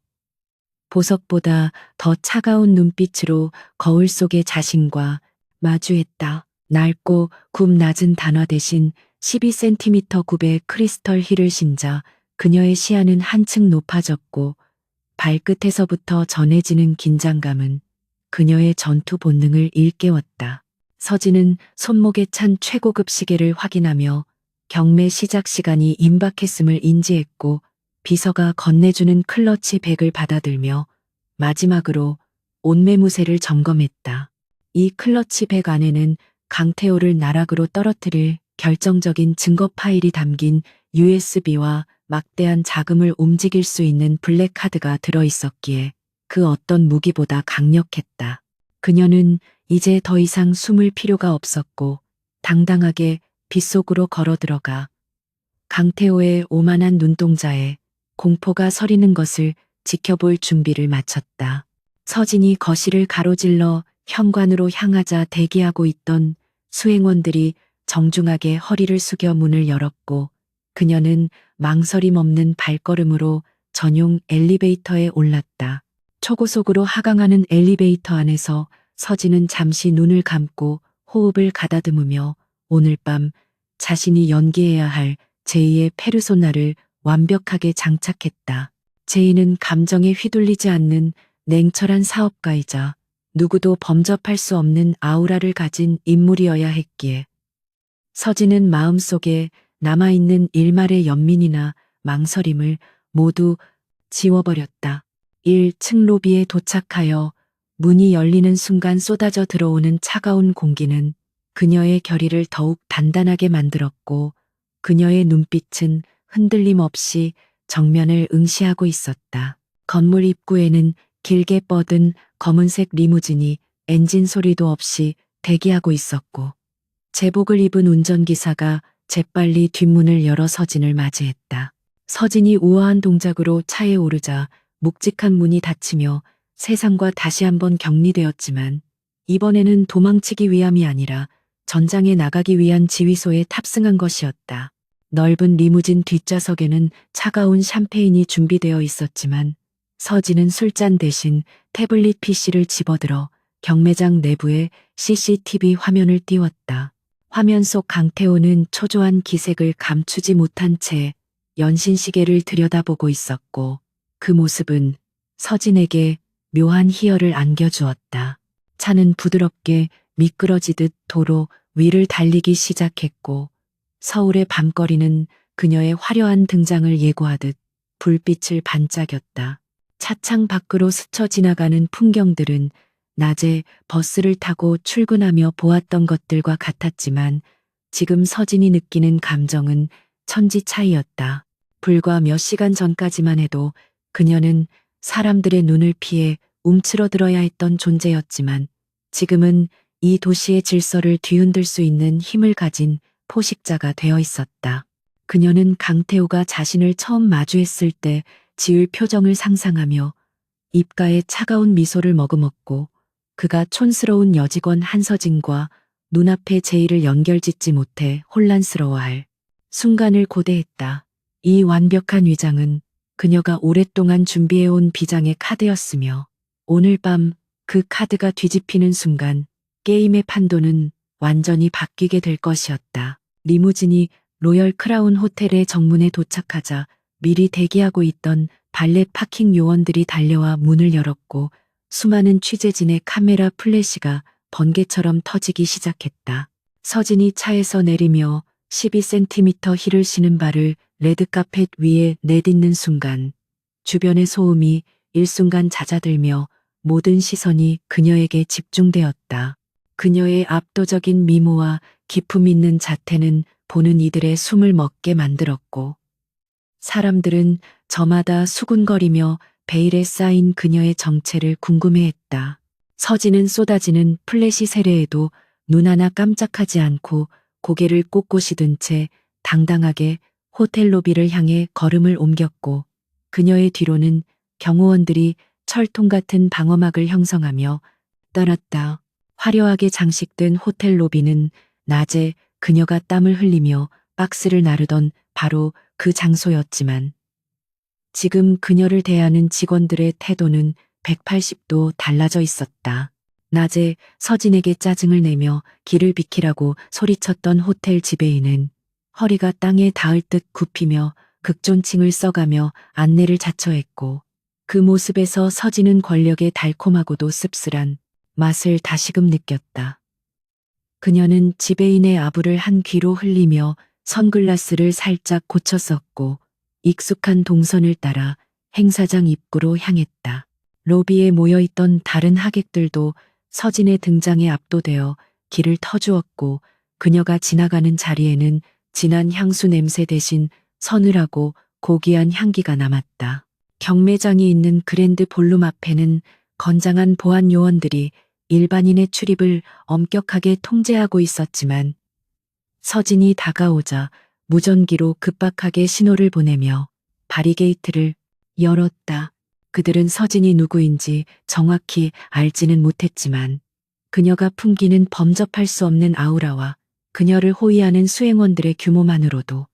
보석보다 더 차가운 눈빛으로 거울 속의 자신과 마주했다. 낡고 굽 낮은 단화 대신 12cm 굽의 크리스털 힐을 신자 그녀의 시야는 한층 높아졌고 발끝에서부터 전해지는 긴장감은 그녀의 전투 본능을 일깨웠다. 서진은 손목에 찬 최고급 시계를 확인하며 경매 시작 시간이 임박했음을 인지했고 비서가 건네주는 클러치 백을 받아들며 마지막으로 옷매무새를 점검했다. 이 클러치 백 안에는 강태호를 나락으로 떨어뜨릴 결정적인 증거 파일이 담긴 USB와 막대한 자금을 움직일 수 있는 블랙카드가 들어있었기에 그 어떤 무기보다 강력했다. 그녀는 이제 더 이상 숨을 필요가 없었고 당당하게 빗속으로 걸어 들어가 강태호의 오만한 눈동자에 공포가 서리는 것을 지켜볼 준비를 마쳤다. 서진이 거실을 가로질러 현관으로 향하자 대기하고 있던 수행원들이 정중하게 허리를 숙여 문을 열었고 그녀는 망설임 없는 발걸음으로 전용 엘리베이터에 올랐다. 초고속으로 하강하는 엘리베이터 안에서 서진은 잠시 눈을 감고 호흡을 가다듬으며 오늘 밤 자신이 연기해야 할 제이의 페르소나를 완벽하게 장착했다. 제이는 감정에 휘둘리지 않는 냉철한 사업가이자 누구도 범접할 수 없는 아우라를 가진 인물이어야 했기에 서진은 마음속에 남아있는 일말의 연민이나 망설임을 모두 지워버렸다. 1층 로비에 도착하여 문이 열리는 순간 쏟아져 들어오는 차가운 공기는 그녀의 결의를 더욱 단단하게 만들었고 그녀의 눈빛은 흔들림 없이 정면을 응시하고 있었다. 건물 입구에는 길게 뻗은 검은색 리무진이 엔진 소리도 없이 대기하고 있었고 제복을 입은 운전기사가 재빨리 뒷문을 열어 서진을 맞이했다. 서진이 우아한 동작으로 차에 오르자 묵직한 문이 닫히며 세상과 다시 한번 격리되었지만 이번에는 도망치기 위함이 아니라 전장에 나가기 위한 지휘소에 탑승한 것이었다. 넓은 리무진 뒷좌석에는 차가운 샴페인이 준비되어 있었지만 서진은 술잔 대신 태블릿 PC를 집어들어 경매장 내부에 CCTV 화면을 띄웠다. 화면 속 강태호는 초조한 기색을 감추지 못한 채 연신시계를 들여다보고 있었고 그 모습은 서진에게 묘한 희열을 안겨주었다. 차는 부드럽게 미끄러지듯 도로 위를 달리기 시작했고 서울의 밤거리는 그녀의 화려한 등장을 예고하듯 불빛을 반짝였다. 차창 밖으로 스쳐 지나가는 풍경들은 낮에 버스를 타고 출근하며 보았던 것들과 같았지만 지금 서진이 느끼는 감정은 천지 차이였다. 불과 몇 시간 전까지만 해도 그녀는 사람들의 눈을 피해 움츠러들어야 했던 존재였지만 지금은 이 도시의 질서를 뒤흔들 수 있는 힘을 가진 포식자가 되어 있었다. 그녀는 강태호가 자신을 처음 마주했을 때 지을 표정을 상상하며 입가에 차가운 미소를 머금었고 그가 촌스러운 여직원 한서진과 눈앞의 제의를 연결짓지 못해 혼란스러워할 순간을 고대했다. 이 완벽한 위장은 그녀가 오랫동안 준비해온 비장의 카드였으며 오늘 밤 그 카드가 뒤집히는 순간 게임의 판도는 완전히 바뀌게 될 것이었다. 리무진이 로열 크라운 호텔의 정문에 도착하자 미리 대기하고 있던 발렛 파킹 요원들이 달려와 문을 열었고 수많은 취재진의 카메라 플래시가 번개처럼 터지기 시작했다. 서진이 차에서 내리며 12cm 힐을 신은 발을 레드카펫 위에 내딛는 순간 주변의 소음이 일순간 잦아들며 모든 시선이 그녀에게 집중되었다. 그녀의 압도적인 미모와 기품 있는 자태는 보는 이들의 숨을 멎게 만들었고 사람들은 저마다 수군거리며 베일에 쌓인 그녀의 정체를 궁금해했다. 서진은 쏟아지는 플래시 세례에도 눈 하나 깜짝하지 않고 고개를 꼿꼿이 든 채 당당하게 호텔 로비를 향해 걸음을 옮겼고 그녀의 뒤로는 경호원들이 철통 같은 방어막을 형성하며 따랐다. 화려하게 장식된 호텔 로비는 낮에 그녀가 땀을 흘리며 박스를 나르던 바로 그 장소였지만 지금 그녀를 대하는 직원들의 태도는 180도 달라져 있었다. 낮에 서진에게 짜증을 내며 길을 비키라고 소리쳤던 호텔 지배인은 허리가 땅에 닿을 듯 굽히며 극존칭을 써가며 안내를 자처했고 그 모습에서 서진은 권력의 달콤하고도 씁쓸한 맛을 다시금 느꼈다. 그녀는 지배인의 아부를 한 귀로 흘리며 선글라스를 살짝 고쳐 썼고 익숙한 동선을 따라 행사장 입구로 향했다. 로비에 모여있던 다른 하객들도 서진의 등장에 압도되어 길을 터주었고 그녀가 지나가는 자리에는 진한 향수 냄새 대신 서늘하고 고귀한 향기가 남았다. 경매장이 있는 그랜드 볼룸 앞에는 건장한 보안 요원들이 일반인의 출입을 엄격하게 통제하고 있었지만 서진이 다가오자 무전기로 급박하게 신호를 보내며 바리게이트를 열었다. 그들은 서진이 누구인지 정확히 알지는 못했지만 그녀가 풍기는 범접할 수 없는 아우라와 그녀를 호위하는 수행원들의 규모만으로도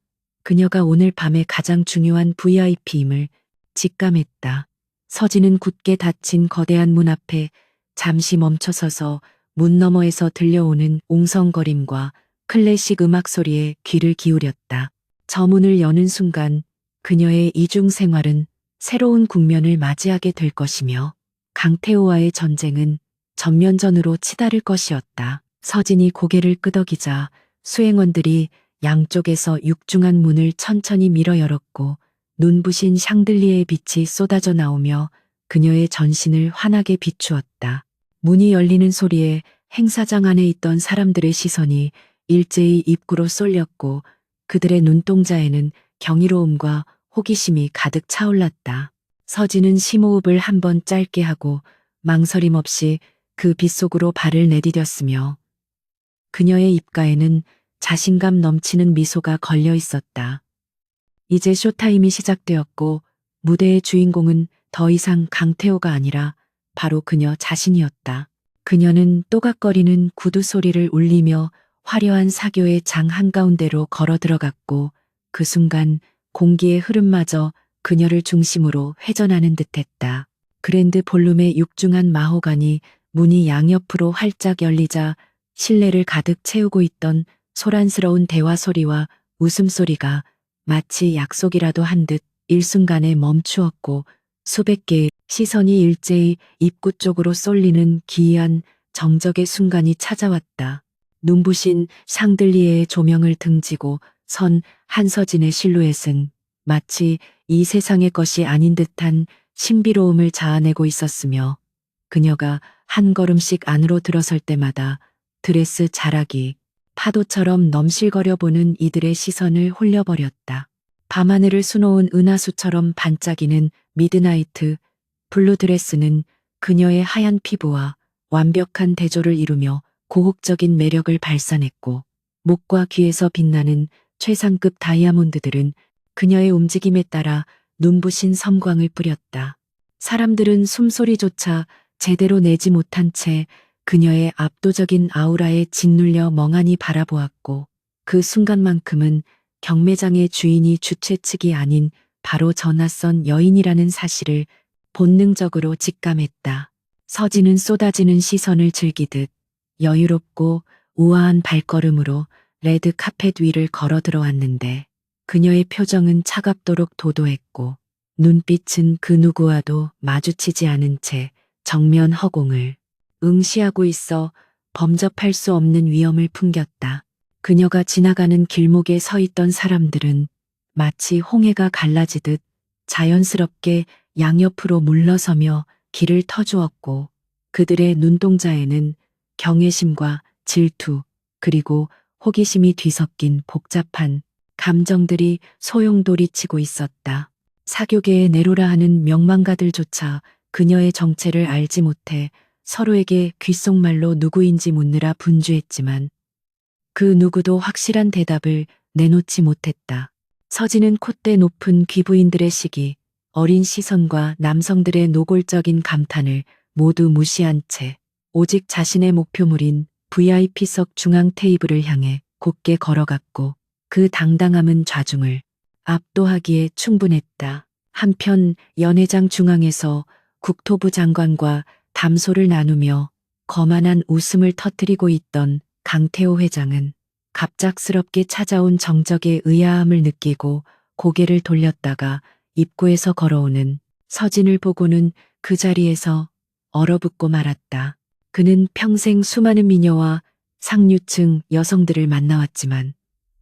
그녀가 오늘 밤의 가장 중요한 VIP임을 직감했다. 서진은 굳게 닫힌 거대한 문 앞에 잠시 멈춰서서 문 너머에서 들려오는 옹성거림과 클래식 음악 소리에 귀를 기울였다. 저 문을 여는 순간 그녀의 이중 생활은 새로운 국면을 맞이하게 될 것이며 강태호와의 전쟁은 전면전으로 치달을 것이었다. 서진이 고개를 끄덕이자 수행원들이 양쪽에서 육중한 문을 천천히 밀어 열었고 눈부신 샹들리에의 빛이 쏟아져 나오며 그녀의 전신을 환하게 비추었다. 문이 열리는 소리에 행사장 안에 있던 사람들의 시선이 일제히 입구로 쏠렸고 그들의 눈동자에는 경이로움과 호기심이 가득 차올랐다. 서진은 심호흡을 한번 짧게 하고 망설임 없이 그 빛 속으로 발을 내디뎠으며 그녀의 입가에는 자신감 넘치는 미소가 걸려 있었다. 이제 쇼타임이 시작되었고 무대의 주인공은 더 이상 강태호가 아니라 바로 그녀 자신이었다. 그녀는 또각거리는 구두 소리를 울리며 화려한 사교의 장 한가운데로 걸어 들어갔고 그 순간 공기의 흐름마저 그녀를 중심으로 회전하는 듯했다. 그랜드 볼룸의 육중한 마호가니 문이 양옆으로 활짝 열리자 실내를 가득 채우고 있던 소란스러운 대화 소리와 웃음소리가 마치 약속이라도 한 듯 일순간에 멈추었고 수백 개의 시선이 일제히 입구 쪽으로 쏠리는 기이한 정적의 순간이 찾아왔다. 눈부신 샹들리에의 조명을 등지고 선 한서진의 실루엣은 마치 이 세상의 것이 아닌 듯한 신비로움을 자아내고 있었으며 그녀가 한 걸음씩 안으로 들어설 때마다 드레스 자락이 파도처럼 넘실거려 보는 이들의 시선을 홀려버렸다. 밤하늘을 수놓은 은하수처럼 반짝이는 미드나이트 블루 드레스는 그녀의 하얀 피부와 완벽한 대조를 이루며 고혹적인 매력을 발산했고 목과 귀에서 빛나는 최상급 다이아몬드들은 그녀의 움직임에 따라 눈부신 섬광을 뿌렸다. 사람들은 숨소리조차 제대로 내지 못한 채 그녀의 압도적인 아우라에 짓눌려 멍하니 바라보았고 그 순간만큼은 경매장의 주인이 주최 측이 아닌 바로 저 낯선 여인이라는 사실을 본능적으로 직감했다. 서진은 쏟아지는 시선을 즐기듯 여유롭고 우아한 발걸음으로 레드 카펫 위를 걸어 들어왔는데 그녀의 표정은 차갑도록 도도했고 눈빛은 그 누구와도 마주치지 않은 채 정면 허공을 응시하고 있어 범접할 수 없는 위험을 풍겼다. 그녀가 지나가는 길목에 서 있던 사람들은 마치 홍해가 갈라지듯 자연스럽게 양옆으로 물러서며 길을 터주었고 그들의 눈동자에는 경외심과 질투 그리고 호기심이 뒤섞인 복잡한 감정들이 소용돌이치고 있었다. 사교계의 네로라 하는 명망가들조차 그녀의 정체를 알지 못해 서로에게 귓속말로 누구인지 묻느라 분주했지만 그 누구도 확실한 대답을 내놓지 못했다. 서진은 콧대 높은 귀부인들의 시기, 어린 시선과 남성들의 노골적인 감탄을 모두 무시한 채 오직 자신의 목표물인 VIP석 중앙 테이블을 향해 곧게 걸어갔고 그 당당함은 좌중을 압도하기에 충분했다. 한편 연회장 중앙에서 국토부 장관과 담소를 나누며 거만한 웃음을 터뜨리고 있던 강태호 회장은 갑작스럽게 찾아온 정적의 의아함을 느끼고 고개를 돌렸다가 입구에서 걸어오는 서진을 보고는 그 자리에서 얼어붙고 말았다. 그는 평생 수많은 미녀와 상류층 여성들을 만나왔지만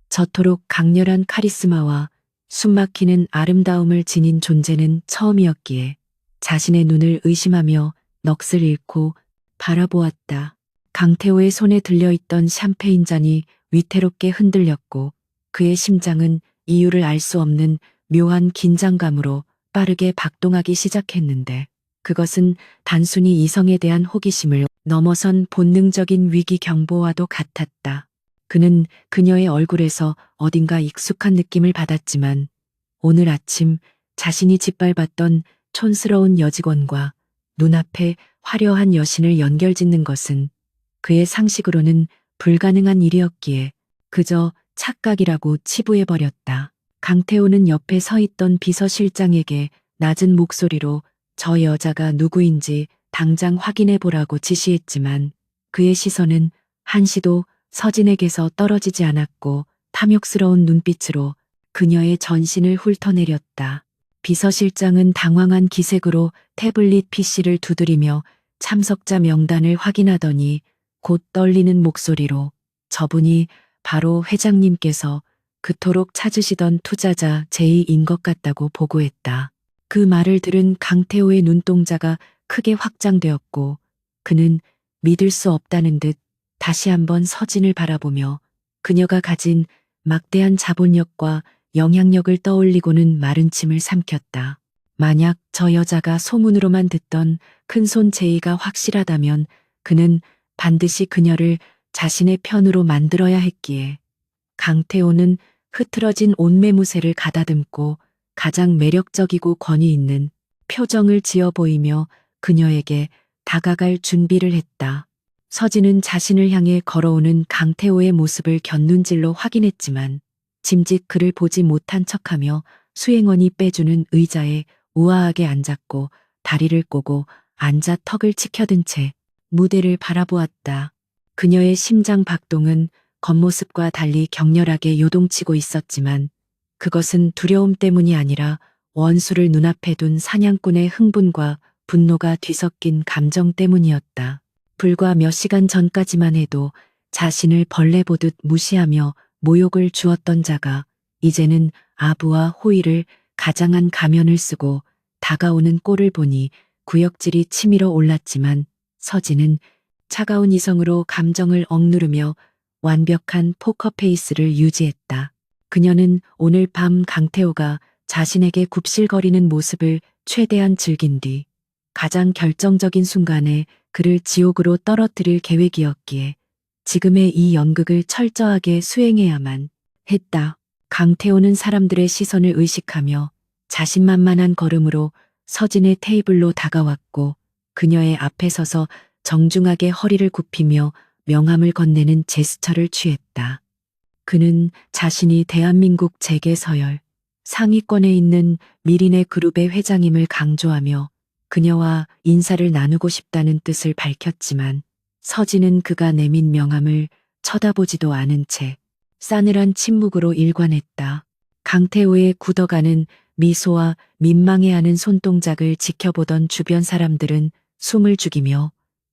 저토록 강렬한 카리스마와 숨막히는 아름다움을 지닌 존재는 처음이었기에 자신의 눈을 의심하며 넋을 잃고 바라보았다. 강태호의 손에 들려있던 샴페인 잔이 위태롭게 흔들렸고 그의 심장은 이유를 알 수 없는 묘한 긴장감으로 빠르게 박동하기 시작했는데 그것은 단순히 이성에 대한 호기심을 넘어선 본능적인 위기 경보와도 같았다. 그는 그녀의 얼굴에서 어딘가 익숙한 느낌을 받았지만 오늘 아침 자신이 짓밟았던 촌스러운 여직원과 눈앞에 화려한 여신을 연결짓는 것은 그의 상식으로는 불가능한 일이었기에 그저 착각이라고 치부해버렸다. 강태호는 옆에 서 있던 비서실장에게 낮은 목소리로 저 여자가 누구인지 당장 확인해보라고 지시했지만 그의 시선은 한시도 서진에게서 떨어지지 않았고 탐욕스러운 눈빛으로 그녀의 전신을 훑어내렸다. 비서실장은 당황한 기색으로 태블릿 PC를 두드리며 참석자 명단을 확인하더니 곧 떨리는 목소리로 저분이 바로 회장님께서 그토록 찾으시던 투자자 J인 것 같다고 보고했다. 그 말을 들은 강태호의 눈동자가 크게 확장되었고 그는 믿을 수 없다는 듯 다시 한번 서진을 바라보며 그녀가 가진 막대한 자본력과 영향력을 떠올리고는 마른 침을 삼켰다. 만약 저 여자가 소문으로만 듣던 큰손 제이가 확실하다면 그는 반드시 그녀를 자신의 편으로 만들어야 했기에 강태호는 흐트러진 옷매무새를 가다듬고 가장 매력적이고 권위 있는 표정을 지어 보이며 그녀에게 다가갈 준비를 했다. 서진은 자신을 향해 걸어오는 강태호의 모습을 곁눈질로 확인했지만 짐짓 그를 보지 못한 척하며 수행원이 빼주는 의자에 우아하게 앉았고 다리를 꼬고 앉아 턱을 치켜든 채 무대를 바라보았다. 그녀의 심장 박동은 겉모습과 달리 격렬하게 요동치고 있었지만 그것은 두려움 때문이 아니라 원수를 눈앞에 둔 사냥꾼의 흥분과 분노가 뒤섞인 감정 때문이었다. 불과 몇 시간 전까지만 해도 자신을 벌레 보듯 무시하며 모욕을 주었던 자가 이제는 아부와 호의를 가장한 가면을 쓰고 다가오는 꼴을 보니 구역질이 치밀어 올랐지만 서진은 차가운 이성으로 감정을 억누르며 완벽한 포커페이스를 유지했다. 그녀는 오늘 밤 강태호가 자신에게 굽실거리는 모습을 최대한 즐긴 뒤 가장 결정적인 순간에 그를 지옥으로 떨어뜨릴 계획이었기에 지금의 이 연극을 철저하게 수행해야만 했다. 강태호는 사람들의 시선을 의식하며 자신만만한 걸음으로 서진의 테이블로 다가왔고 그녀의 앞에 서서 정중하게 허리를 굽히며 명함을 건네는 제스처를 취했다. 그는 자신이 대한민국 재계서열 상위권에 있는 미린의 그룹의 회장임을 강조하며 그녀와 인사를 나누고 싶다는 뜻을 밝혔지만 서진은 그가 내민 명함을 쳐다보지도 않은 채 싸늘한 침묵으로 일관했다. 강태호의 굳어가는 미소와 민망해하는 손동작을 지켜보던 주변 사람들은 숨을 죽이며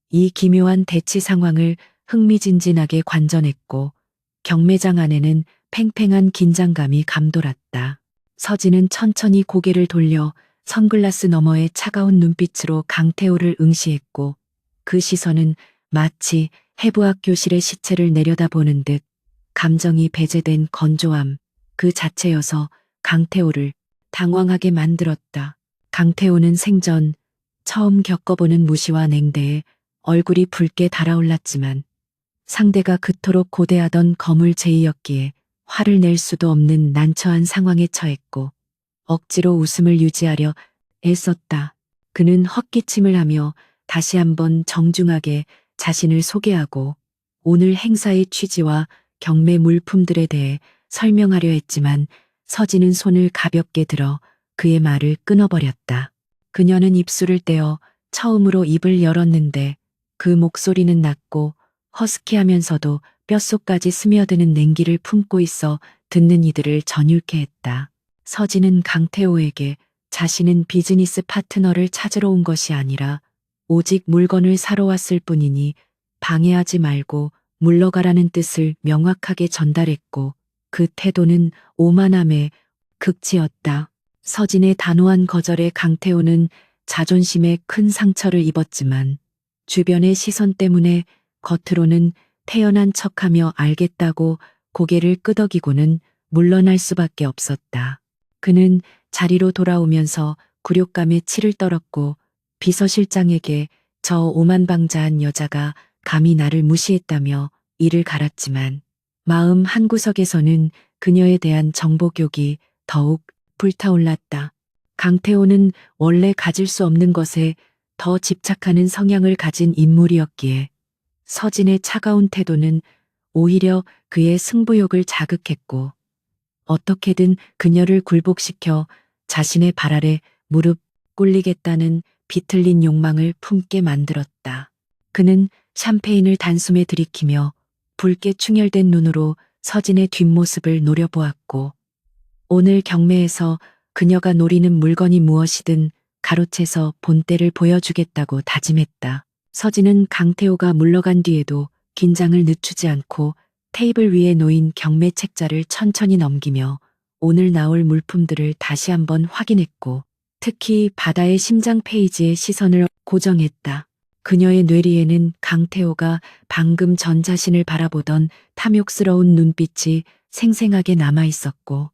이 기묘한 대치 상황을 흥미진진하게 관전했고 경매장 안에는 팽팽한 긴장감이 감돌았다. 서진은 천천히 고개를 돌려 선글라스 너머의 차가운 눈빛으로 강태호를 응시했고 그 시선은 마치 해부학 교실의 시체를 내려다보는 듯 감정이 배제된 건조함 그 자체여서 강태호를 당황하게 만들었다. 강태호는 생전 처음 겪어보는 무시와 냉대에 얼굴이 붉게 달아올랐지만 상대가 그토록 고대하던 거물제이였기에 화를 낼 수도 없는 난처한 상황에 처했고 억지로 웃음을 유지하려 애썼다. 그는 헛기침을 하며 다시 한번 정중하게 자신을 소개하고 오늘 행사의 취지와 경매 물품들에 대해 설명하려 했지만 서진은 손을 가볍게 들어 그의 말을 끊어버렸다. 그녀는 입술을 떼어 처음으로 입을 열었는데 그 목소리는 낮고 허스키하면서도 뼛속까지 스며드는 냉기를 품고 있어 듣는 이들을 전율케 했다. 서진은 강태호에게 자신은 비즈니스 파트너를 찾으러 온 것이 아니라 오직 물건을 사러 왔을 뿐이니 방해하지 말고 물러가라는 뜻을 명확하게 전달했고 그 태도는 오만함의 극치였다. 서진의 단호한 거절에 강태호는 자존심에 큰 상처를 입었지만 주변의 시선 때문에 겉으로는 태연한 척하며 알겠다고 고개를 끄덕이고는 물러날 수밖에 없었다. 그는 자리로 돌아오면서 굴욕감에 치를 떨었고 비서실장에게 저 오만방자한 여자가 감히 나를 무시했다며 이를 갈았지만 마음 한구석에서는 그녀에 대한 정복욕이 더욱 불타올랐다. 강태호는 원래 가질 수 없는 것에 더 집착하는 성향을 가진 인물이었기에 서진의 차가운 태도는 오히려 그의 승부욕을 자극했고 어떻게든 그녀를 굴복시켜 자신의 발 아래 무릎 꿇리겠다는 비틀린 욕망을 품게 만들었다. 그는 샴페인을 단숨에 들이키며 붉게 충혈된 눈으로 서진의 뒷모습을 노려보았고 오늘 경매에서 그녀가 노리는 물건이 무엇이든 가로채서 본때를 보여주겠다고 다짐했다. 서진은 강태호가 물러간 뒤에도 긴장을 늦추지 않고 테이블 위에 놓인 경매 책자를 천천히 넘기며 오늘 나올 물품들을 다시 한번 확인했고 특히 바다의 심장 페이지에 시선을 고정했다. 그녀의 뇌리에는 강태호가 방금 전 자신을 바라보던 탐욕스러운 눈빛이 생생하게 남아 있었고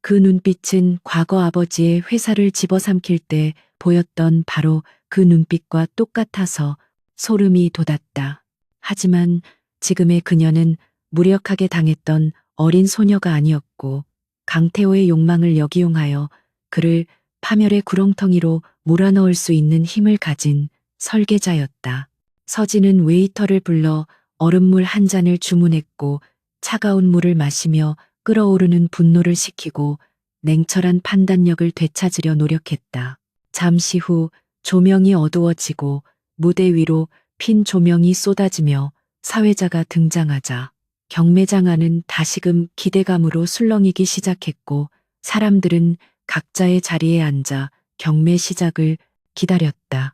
그 눈빛은 과거 아버지의 회사를 집어삼킬 때 보였던 바로 그 눈빛과 똑같아서 소름이 돋았다. 하지만 지금의 그녀는 무력하게 당했던 어린 소녀가 아니었고 강태호의 욕망을 역이용하여 그를 파멸의 구렁텅이로 몰아넣을 수 있는 힘을 가진 설계자였다. 서진은 웨이터를 불러 얼음물 한 잔을 주문했고 차가운 물을 마시며 끓어오르는 분노를 식히고 냉철한 판단력을 되찾으려 노력했다. 잠시 후 조명이 어두워지고 무대 위로 핀 조명이 쏟아지며 사회자가 등장하자 경매장 안은 다시금 기대감으로 술렁이기 시작했고 사람들은 각자의 자리에 앉아 경매 시작을 기다렸다.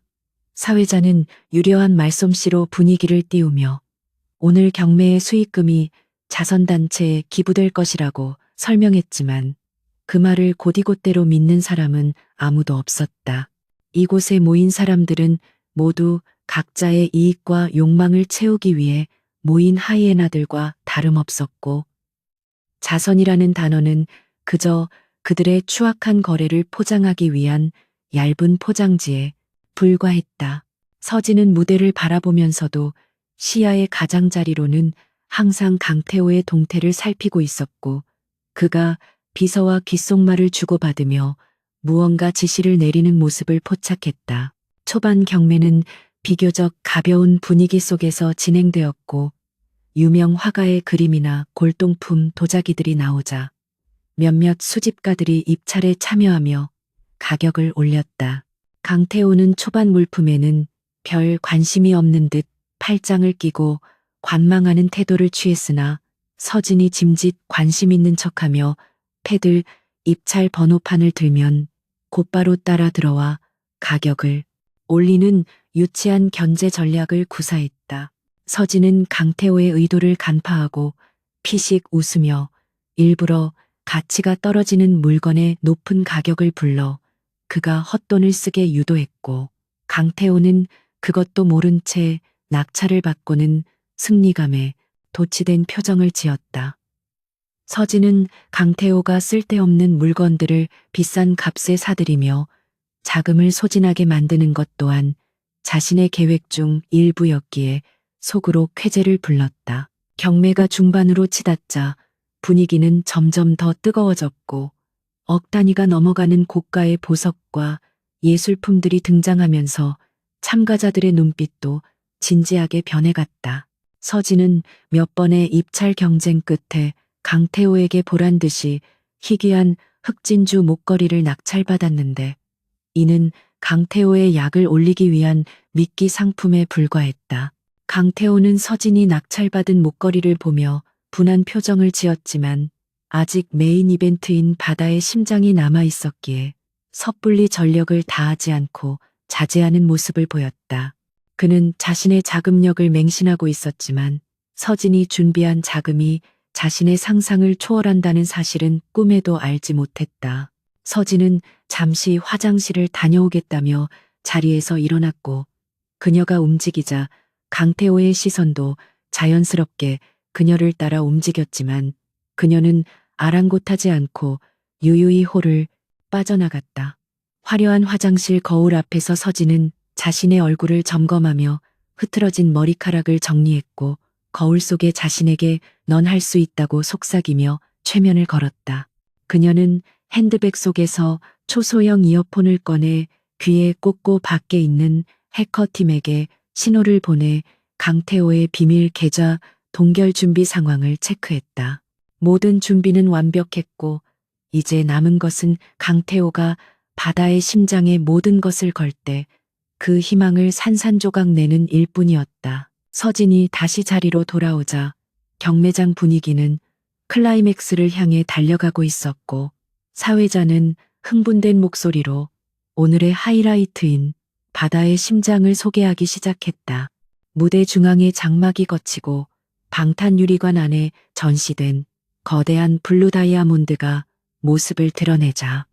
사회자는 유려한 말솜씨로 분위기를 띄우며 오늘 경매의 수익금이 자선단체에 기부될 것이라고 설명했지만 그 말을 곧이곧대로 믿는 사람은 아무도 없었다. 이곳에 모인 사람들은 모두 각자의 이익과 욕망을 채우기 위해 모인 하이에나들과 다름없었고 자선이라는 단어는 그저 그들의 추악한 거래를 포장하기 위한 얇은 포장지에 불과했다. 서진은 무대를 바라보면서도 시야의 가장자리로는 항상 강태호의 동태를 살피고 있었고 그가 비서와 귓속말을 주고받으며 무언가 지시를 내리는 모습을 포착했다. 초반 경매는 비교적 가벼운 분위기 속에서 진행되었고 유명 화가의 그림이나 골동품 도자기들이 나오자 몇몇 수집가들이 입찰에 참여하며 가격을 올렸다. 강태호는 초반 물품에는 별 관심이 없는 듯 팔짱을 끼고 관망하는 태도를 취했으나 서진이 짐짓 관심 있는 척하며 패들 입찰 번호판을 들면 곧바로 따라 들어와 가격을 올리는 유치한 견제 전략을 구사했다. 서진은 강태호의 의도를 간파하고 피식 웃으며 일부러 가치가 떨어지는 물건의 높은 가격을 불러 그가 헛돈을 쓰게 유도했고 강태호는 그것도 모른 채 낙찰을 받고는 승리감에 도취된 표정을 지었다. 서진은 강태호가 쓸데없는 물건들을 비싼 값에 사들이며 자금을 소진하게 만드는 것 또한 자신의 계획 중 일부였기에 속으로 쾌재를 불렀다. 경매가 중반으로 치닫자 분위기는 점점 더 뜨거워졌고 억 단위가 넘어가는 고가의 보석과 예술품들이 등장하면서 참가자들의 눈빛도 진지하게 변해갔다. 서진은 몇 번의 입찰 경쟁 끝에 강태호에게 보란 듯이 희귀한 흑진주 목걸이를 낙찰받았는데 이는 강태호의 약을 올리기 위한 미끼 상품에 불과했다. 강태호는 서진이 낙찰받은 목걸이를 보며 분한 표정을 지었지만 아직 메인 이벤트인 바다의 심장이 남아 있었기에 섣불리 전력을 다하지 않고 자제하는 모습을 보였다. 그는 자신의 자금력을 맹신하고 있었지만 서진이 준비한 자금이 자신의 상상을 초월한다는 사실은 꿈에도 알지 못했다. 서진은 잠시 화장실을 다녀오겠다며 자리에서 일어났고 그녀가 움직이자 강태호의 시선도 자연스럽게 그녀를 따라 움직였지만 그녀는 아랑곳하지 않고 유유히 홀을 빠져나갔다. 화려한 화장실 거울 앞에서 서진은 자신의 얼굴을 점검하며 흐트러진 머리카락을 정리했고 거울 속에 자신에게 넌 할 수 있다고 속삭이며 최면을 걸었다. 그녀는 핸드백 속에서 초소형 이어폰을 꺼내 귀에 꽂고 밖에 있는 해커팀에게 신호를 보내 강태호의 비밀 계좌 동결 준비 상황을 체크했다. 모든 준비는 완벽했고 이제 남은 것은 강태호가 바다의 심장에 모든 것을 걸 때 그 희망을 산산조각 내는 일뿐이었다. 서진이 다시 자리로 돌아오자 경매장 분위기는 클라이맥스를 향해 달려가고 있었고 사회자는 흥분된 목소리로 오늘의 하이라이트인 바다의 심장을 소개하기 시작했다. 무대 중앙에 장막이 거치고 방탄유리관 안에 전시된 거대한 블루 다이아몬드가 모습을 드러내자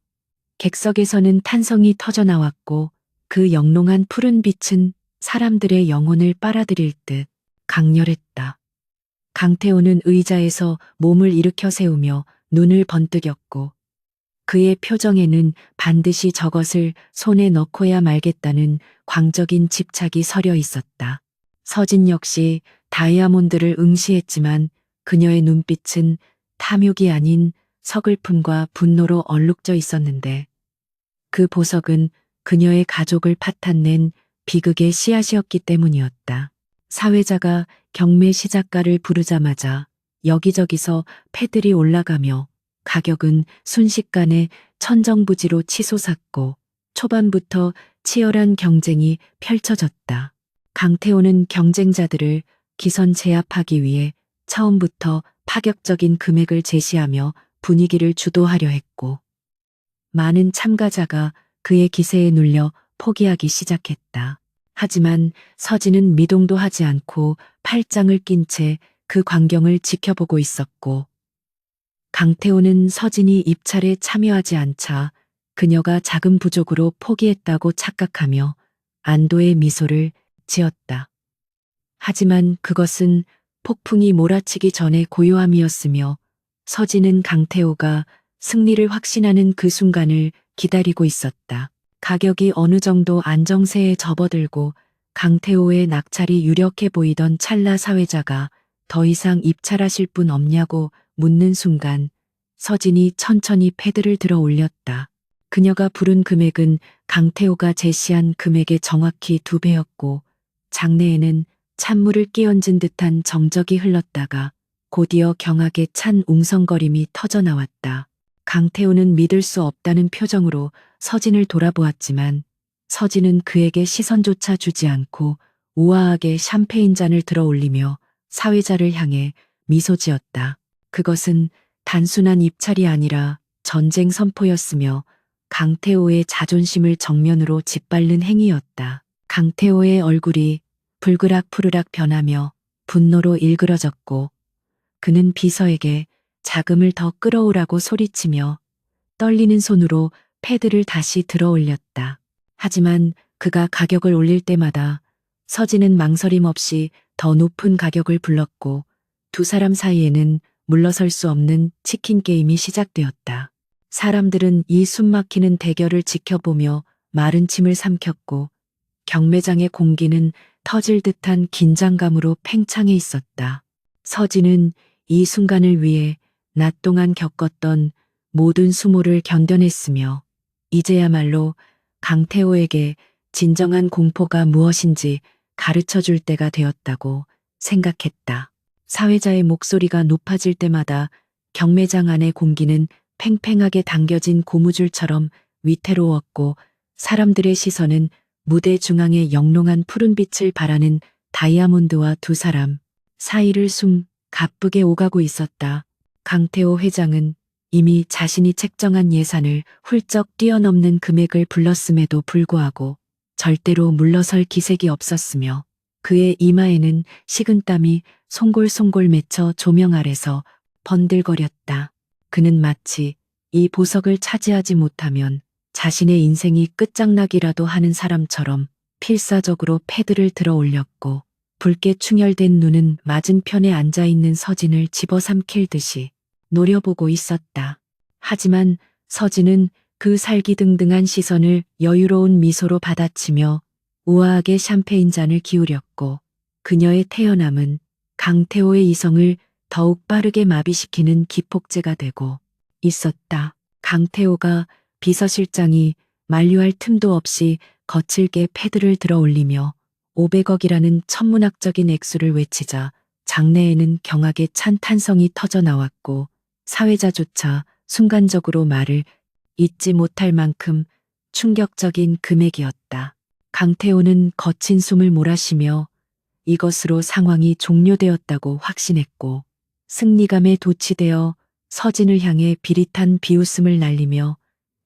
객석에서는 탄성이 터져나왔고 그 영롱한 푸른 빛은 사람들의 영혼을 빨아들일 듯 강렬했다. 강태호는 의자에서 몸을 일으켜 세우며 눈을 번뜩였고 그의 표정에는 반드시 저것을 손에 넣고야 말겠다는 광적인 집착이 서려 있었다. 서진 역시 다이아몬드를 응시했지만 그녀의 눈빛은 탐욕이 아닌 서글픔과 분노로 얼룩져 있었는데 그 보석은 그녀의 가족을 파탄낸 비극의 씨앗이었기 때문이었다. 사회자가 경매 시작가를 부르자마자 여기저기서 패들이 올라가며 가격은 순식간에 천정부지로 치솟았고 초반부터 치열한 경쟁이 펼쳐졌다. 강태호는 경쟁자들을 기선 제압하기 위해 처음부터 파격적인 금액을 제시하며 분위기를 주도하려 했고 많은 참가자가 그의 기세에 눌려 포기하기 시작했다. 하지만 서진은 미동도 하지 않고 팔짱을 낀 채 그 광경을 지켜보고 있었고 강태호는 서진이 입찰에 참여하지 않자 그녀가 자금 부족으로 포기했다고 착각하며 안도의 미소를 지었다. 하지만 그것은 폭풍이 몰아치기 전의 고요함이었으며 서진은 강태호가 승리를 확신하는 그 순간을 기다리고 있었다. 가격이 어느 정도 안정세에 접어들고 강태호의 낙찰이 유력해 보이던 찰나 사회자가 더 이상 입찰하실 분 없냐고 묻는 순간 서진이 천천히 패드를 들어 올렸다. 그녀가 부른 금액은 강태호가 제시한 금액의 정확히 2배였고 장내에는 찬물을 끼얹은 듯한 정적이 흘렀다가 곧이어 경악에 찬 웅성거림이 터져나왔다. 강태호는 믿을 수 없다는 표정으로 서진을 돌아보았지만 서진은 그에게 시선조차 주지 않고 우아하게 샴페인 잔을 들어 올리며 사회자를 향해 미소 지었다. 그것은 단순한 입찰이 아니라 전쟁 선포였으며 강태호의 자존심을 정면으로 짓밟는 행위였다. 강태호의 얼굴이 불그락푸르락 변하며 분노로 일그러졌고 그는 비서에게 자금을 더 끌어오라고 소리치며 떨리는 손으로 패드를 다시 들어 올렸다. 하지만 그가 가격을 올릴 때마다 서진은 망설임 없이 더 높은 가격을 불렀고 두 사람 사이에는 물러설 수 없는 치킨 게임이 시작되었다. 사람들은 이 숨막히는 대결을 지켜보며 마른 침을 삼켰고 경매장의 공기는 터질 듯한 긴장감으로 팽창해 있었다. 서진은 이 순간을 위해 낮 동안 겪었던 모든 수모를 견뎌냈으며 이제야말로 강태호에게 진정한 공포가 무엇인지 가르쳐 줄 때가 되었다고 생각했다. 사회자의 목소리가 높아질 때마다 경매장 안의 공기는 팽팽하게 당겨진 고무줄처럼 위태로웠고 사람들의 시선은 무대 중앙의 영롱한 푸른빛을 바라는 다이아몬드와 두 사람 사이를 가쁘게 오가고 있었다. 강태호 회장은 이미 자신이 책정한 예산을 훌쩍 뛰어넘는 금액을 불렀음에도 불구하고 절대로 물러설 기색이 없었으며 그의 이마에는 식은땀이 송골송골 맺혀 조명 아래서 번들거렸다. 그는 마치 이 보석을 차지하지 못하면 자신의 인생이 끝장나기라도 하는 사람처럼 필사적으로 패드를 들어 올렸고 붉게 충혈된 눈은 맞은편에 앉아있는 서진을 집어삼킬 듯이 노려보고 있었다. 하지만 서진은 그 살기등등한 시선을 여유로운 미소로 받아치며 우아하게 샴페인 잔을 기울였고 그녀의 태연함은 강태호의 이성을 더욱 빠르게 마비시키는 기폭제가 되고 있었다. 강태호가 비서실장이 만류할 틈도 없이 거칠게 패드를 들어 올리며 500억이라는 천문학적인 액수를 외치자 장내에는 경악에 찬 탄성이 터져 나왔고 사회자조차 순간적으로 말을 잇지 못할 만큼 충격적인 금액이었다. 강태호는 거친 숨을 몰아쉬며 이것으로 상황이 종료되었다고 확신했고 승리감에 도취되어 서진을 향해 비릿한 비웃음을 날리며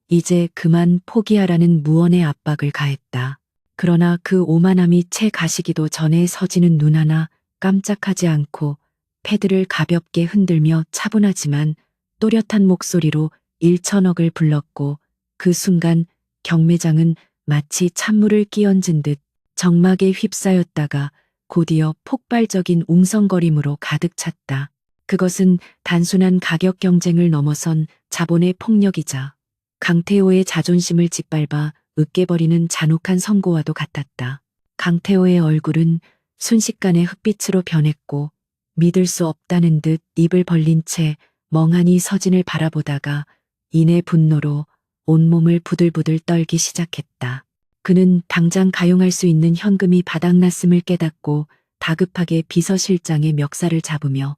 이제 그만 포기하라는 무언의 압박을 가했다. 그러나 그 오만함이 채 가시기도 전에 서진은 눈 하나 깜짝하지 않고 패드를 가볍게 흔들며 차분하지만 또렷한 목소리로 1천억을 불렀고 그 순간 경매장은 마치 찬물을 끼얹은 듯 정막에 휩싸였다가 곧이어 폭발적인 웅성거림으로 가득 찼다. 그것은 단순한 가격 경쟁을 넘어선 자본의 폭력이자 강태호의 자존심을 짓밟아 으깨버리는 잔혹한 선고와도 같았다. 강태호의 얼굴은 순식간에 흑빛으로 변했고 믿을 수 없다는 듯 입을 벌린 채 멍하니 서진을 바라보다가 이내 분노로 온몸을 부들부들 떨기 시작했다. 그는 당장 가용할 수 있는 현금이 바닥났음을 깨닫고 다급하게 비서실장의 멱살을 잡으며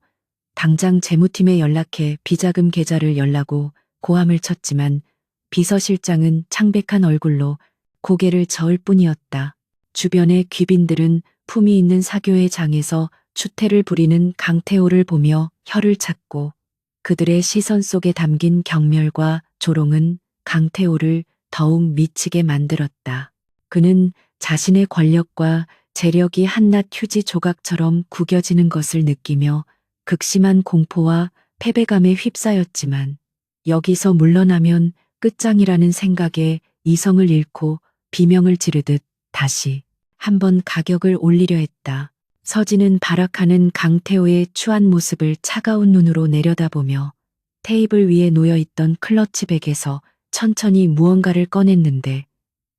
당장 재무팀에 연락해 비자금 계좌를 열라고 고함을 쳤지만 비서실장은 창백한 얼굴로 고개를 저을 뿐이었다. 주변의 귀빈들은 품위 있는 사교의 장에서 추태를 부리는 강태호를 보며 혀를 찾고 그들의 시선 속에 담긴 경멸과 조롱은 강태호를 더욱 미치게 만들었다. 그는 자신의 권력과 재력이 한낱 휴지 조각처럼 구겨지는 것을 느끼며 극심한 공포와 패배감에 휩싸였지만 여기서 물러나면 끝장이라는 생각에 이성을 잃고 비명을 지르듯 다시 한번 가격을 올리려 했다. 서진은 발악하는 강태호의 추한 모습을 차가운 눈으로 내려다보며 테이블 위에 놓여있던 클러치백에서 천천히 무언가를 꺼냈는데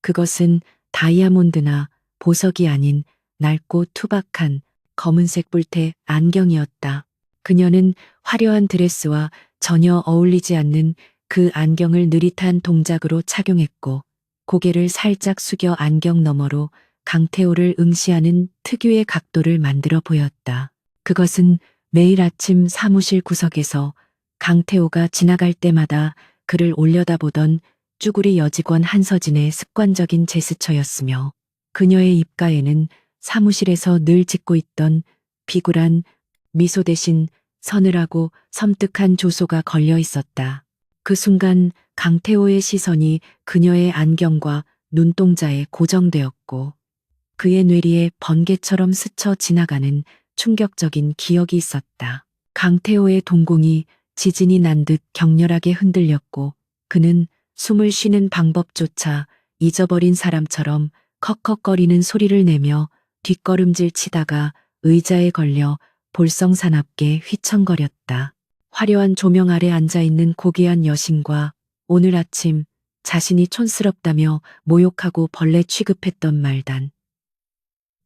그것은 다이아몬드나 보석이 아닌 낡고 투박한 검은색 뿔테 안경이었다. 그녀는 화려한 드레스와 전혀 어울리지 않는 그 안경을 느릿한 동작으로 착용했고 고개를 살짝 숙여 안경 너머로 강태호를 응시하는 특유의 각도를 만들어 보였다. 그것은 매일 아침 사무실 구석에서 강태호가 지나갈 때마다 그를 올려다보던 쭈구리 여직원 한서진의 습관적인 제스처였으며 그녀의 입가에는 사무실에서 늘 짓고 있던 비굴한 미소 대신 서늘하고 섬뜩한 조소가 걸려 있었다. 그 순간 강태호의 시선이 그녀의 안경과 눈동자에 고정되었고 그의 뇌리에 번개처럼 스쳐 지나가는 충격적인 기억이 있었다. 강태호의 동공이 지진이 난 듯 격렬하게 흔들렸고 그는 숨을 쉬는 방법조차 잊어버린 사람처럼 컥컥거리는 소리를 내며 뒷걸음질 치다가 의자에 걸려 볼썽사납게 휘청거렸다. 화려한 조명 아래 앉아있는 고귀한 여신과 오늘 아침 자신이 촌스럽다며 모욕하고 벌레 취급했던 말단.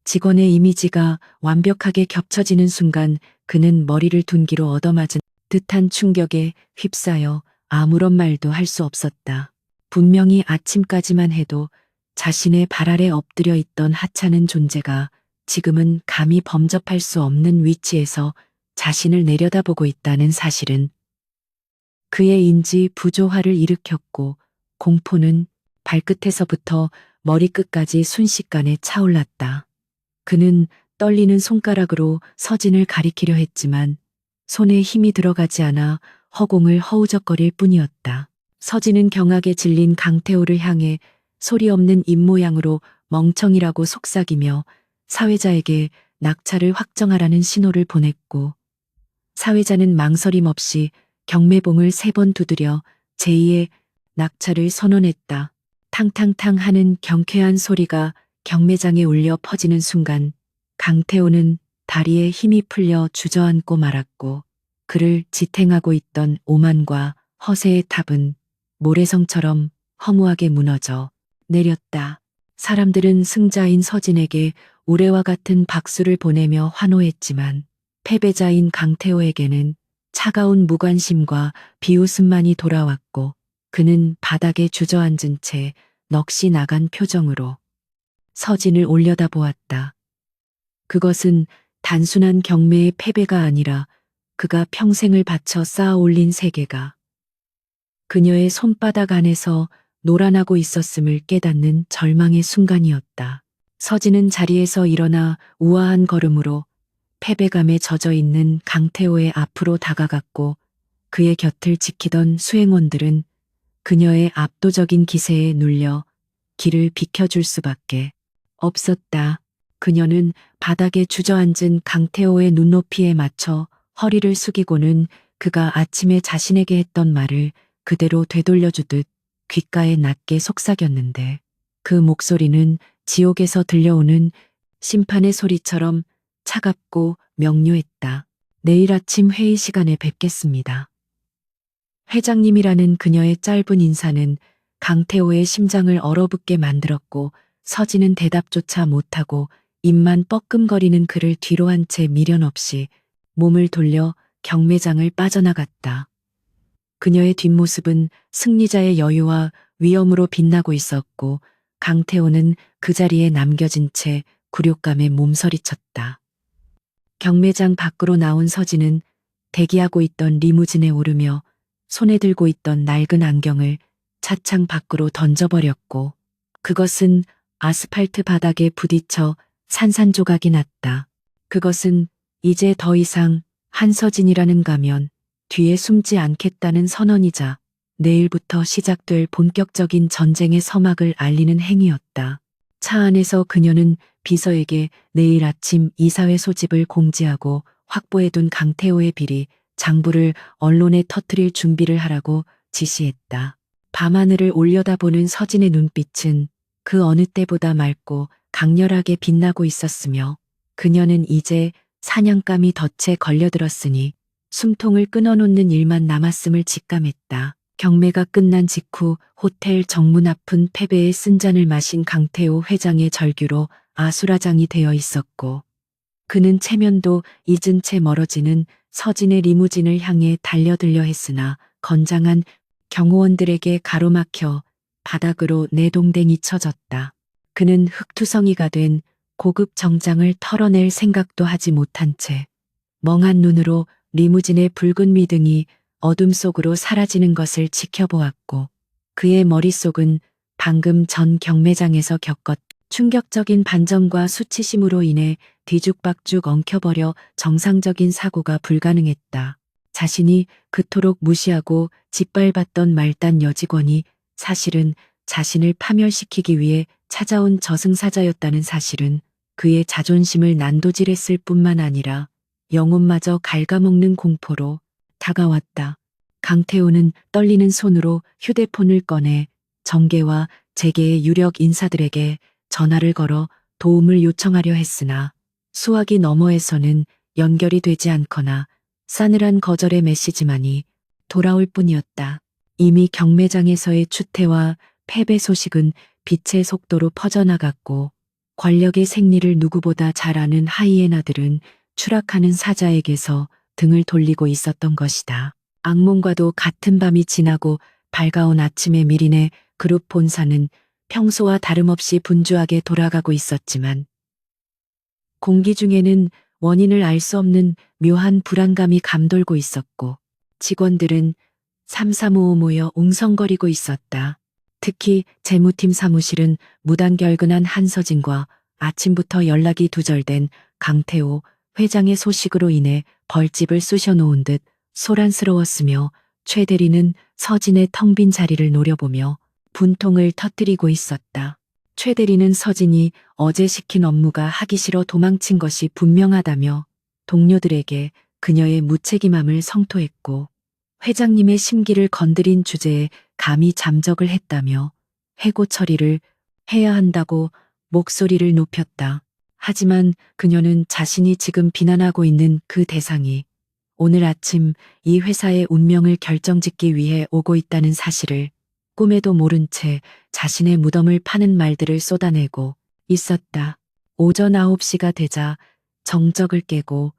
직원의 이미지가 완벽하게 겹쳐지는 순간 그는 머리를 둔기로 얻어맞은 듯한 충격에 휩싸여 아무런 말도 할 수 없었다. 분명히 아침까지만 해도 자신의 발 아래 엎드려 있던 하찮은 존재가 지금은 감히 범접할 수 없는 위치에서 자신을 내려다보고 있다는 사실은 그의 인지 부조화를 일으켰고 공포는 발끝에서부터 머리끝까지 순식간에 차올랐다. 그는 떨리는 손가락으로 서진을 가리키려 했지만 손에 힘이 들어가지 않아 허공을 허우적거릴 뿐이었다. 서진은 경악에 질린 강태호를 향해 소리 없는 입모양으로 멍청이라고 속삭이며 사회자에게 낙차를 확정하라는 신호를 보냈고 사회자는 망설임 없이 경매봉을 3번 두드려 제2의 낙차를 선언했다. 탕탕탕 하는 경쾌한 소리가 경매장에 울려 퍼지는 순간 강태호는 다리에 힘이 풀려 주저앉고 말았고 그를 지탱하고 있던 오만과 허세의 탑은 모래성처럼 허무하게 무너져 내렸다. 사람들은 승자인 서진에게 우레와 같은 박수를 보내며 환호했지만 패배자인 강태호에게는 차가운 무관심과 비웃음만이 돌아왔고 그는 바닥에 주저앉은 채 넋이 나간 표정으로 서진을 올려다보았다. 그것은 단순한 경매의 패배가 아니라 그가 평생을 바쳐 쌓아 올린 세계가 그녀의 손바닥 안에서 놀아나고 있었음을 깨닫는 절망의 순간이었다. 서진은 자리에서 일어나 우아한 걸음으로 패배감에 젖어 있는 강태호의 앞으로 다가갔고 그의 곁을 지키던 수행원들은 그녀의 압도적인 기세에 눌려 길을 비켜줄 수밖에 없었다. 그녀는 바닥에 주저앉은 강태호의 눈높이에 맞춰 허리를 숙이고는 그가 아침에 자신에게 했던 말을 그대로 되돌려주듯 귓가에 낮게 속삭였는데 그 목소리는 지옥에서 들려오는 심판의 소리처럼 차갑고 명료했다. 내일 아침 회의 시간에 뵙겠습니다. 회장님이라는 그녀의 짧은 인사는 강태호의 심장을 얼어붙게 만들었고 서진은 대답조차 못하고 입만 뻐끔거리는 그를 뒤로 한 채 미련 없이 몸을 돌려 경매장을 빠져나갔다. 그녀의 뒷모습은 승리자의 여유와 위엄으로 빛나고 있었고 강태호는 그 자리에 남겨진 채 굴욕감에 몸서리쳤다. 경매장 밖으로 나온 서진은 대기하고 있던 리무진에 오르며 손에 들고 있던 낡은 안경을 차창 밖으로 던져버렸고 그것은 아스팔트 바닥에 부딪혀 산산조각이 났다. 그것은 이제 더 이상 한서진이라는 가면 뒤에 숨지 않겠다는 선언이자 내일부터 시작될 본격적인 전쟁의 서막을 알리는 행위였다. 차 안에서 그녀는 비서에게 내일 아침 이사회 소집을 공지하고 확보해둔 강태호의 비리 장부를 언론에 터뜨릴 준비를 하라고 지시했다. 밤하늘을 올려다보는 서진의 눈빛은 그 어느 때보다 맑고 강렬하게 빛나고 있었으며 그녀는 이제 사냥감이 덫에 걸려들었으니 숨통을 끊어놓는 일만 남았음을 직감했다. 경매가 끝난 직후 호텔 정문 앞은 패배의 쓴잔을 마신 강태호 회장의 절규로 아수라장이 되어 있었고 그는 체면도 잊은 채 멀어지는 서진의 리무진을 향해 달려들려 했으나 건장한 경호원들에게 가로막혀 바닥으로 내동댕이 쳐졌다. 그는 흙투성이가 된 고급 정장을 털어낼 생각도 하지 못한 채 멍한 눈으로 리무진의 붉은 미등이 어둠 속으로 사라지는 것을 지켜보았고 그의 머릿속은 방금 전 경매장에서 겪었 충격적인 반전과 수치심으로 인해 뒤죽박죽 엉켜버려 정상적인 사고가 불가능했다. 자신이 그토록 무시하고 짓밟았던 말단 여직원이 사실은 자신을 파멸시키기 위해 찾아온 저승사자였다는 사실은 그의 자존심을 난도질했을 뿐만 아니라 영혼마저 갉아먹는 공포로 다가왔다. 강태호는 떨리는 손으로 휴대폰을 꺼내 정계와 재계의 유력 인사들에게 전화를 걸어 도움을 요청하려 했으나 수화기 너머에서는 연결이 되지 않거나 싸늘한 거절의 메시지만이 돌아올 뿐이었다. 이미 경매장에서의 추태와 패배 소식은 빛의 속도로 퍼져나갔고 권력의 생리를 누구보다 잘 아는 하이에나들은 추락하는 사자에게서 등을 돌리고 있었던 것이다. 악몽과도 같은 밤이 지나고 밝아온 아침의 미린의 그룹 본사는 평소와 다름없이 분주하게 돌아가고 있었지만 공기 중에는 원인을 알 수 없는 묘한 불안감이 감돌고 있었고 직원들은 삼삼오오 모여 웅성거리고 있었다. 특히 재무팀 사무실은 무단결근한 한서진과 아침부터 연락이 두절된 강태호 회장의 소식으로 인해 벌집을 쑤셔놓은 듯 소란스러웠으며 최 대리는 서진의 텅 빈 자리를 노려보며 분통을 터뜨리고 있었다. 최 대리는 서진이 어제 시킨 업무가 하기 싫어 도망친 것이 분명하다며 동료들에게 그녀의 무책임함을 성토했고 회장님의 심기를 건드린 주제에 감히 잠적을 했다며 해고 처리를 해야 한다고 목소리를 높였다. 하지만 그녀는 자신이 지금 비난하고 있는 그 대상이 오늘 아침 이 회사의 운명을 결정짓기 위해 오고 있다는 사실을 꿈에도 모른 채 자신의 무덤을 파는 말들을 쏟아내고 있었다. 오전 9시가 되자 정적을 깨고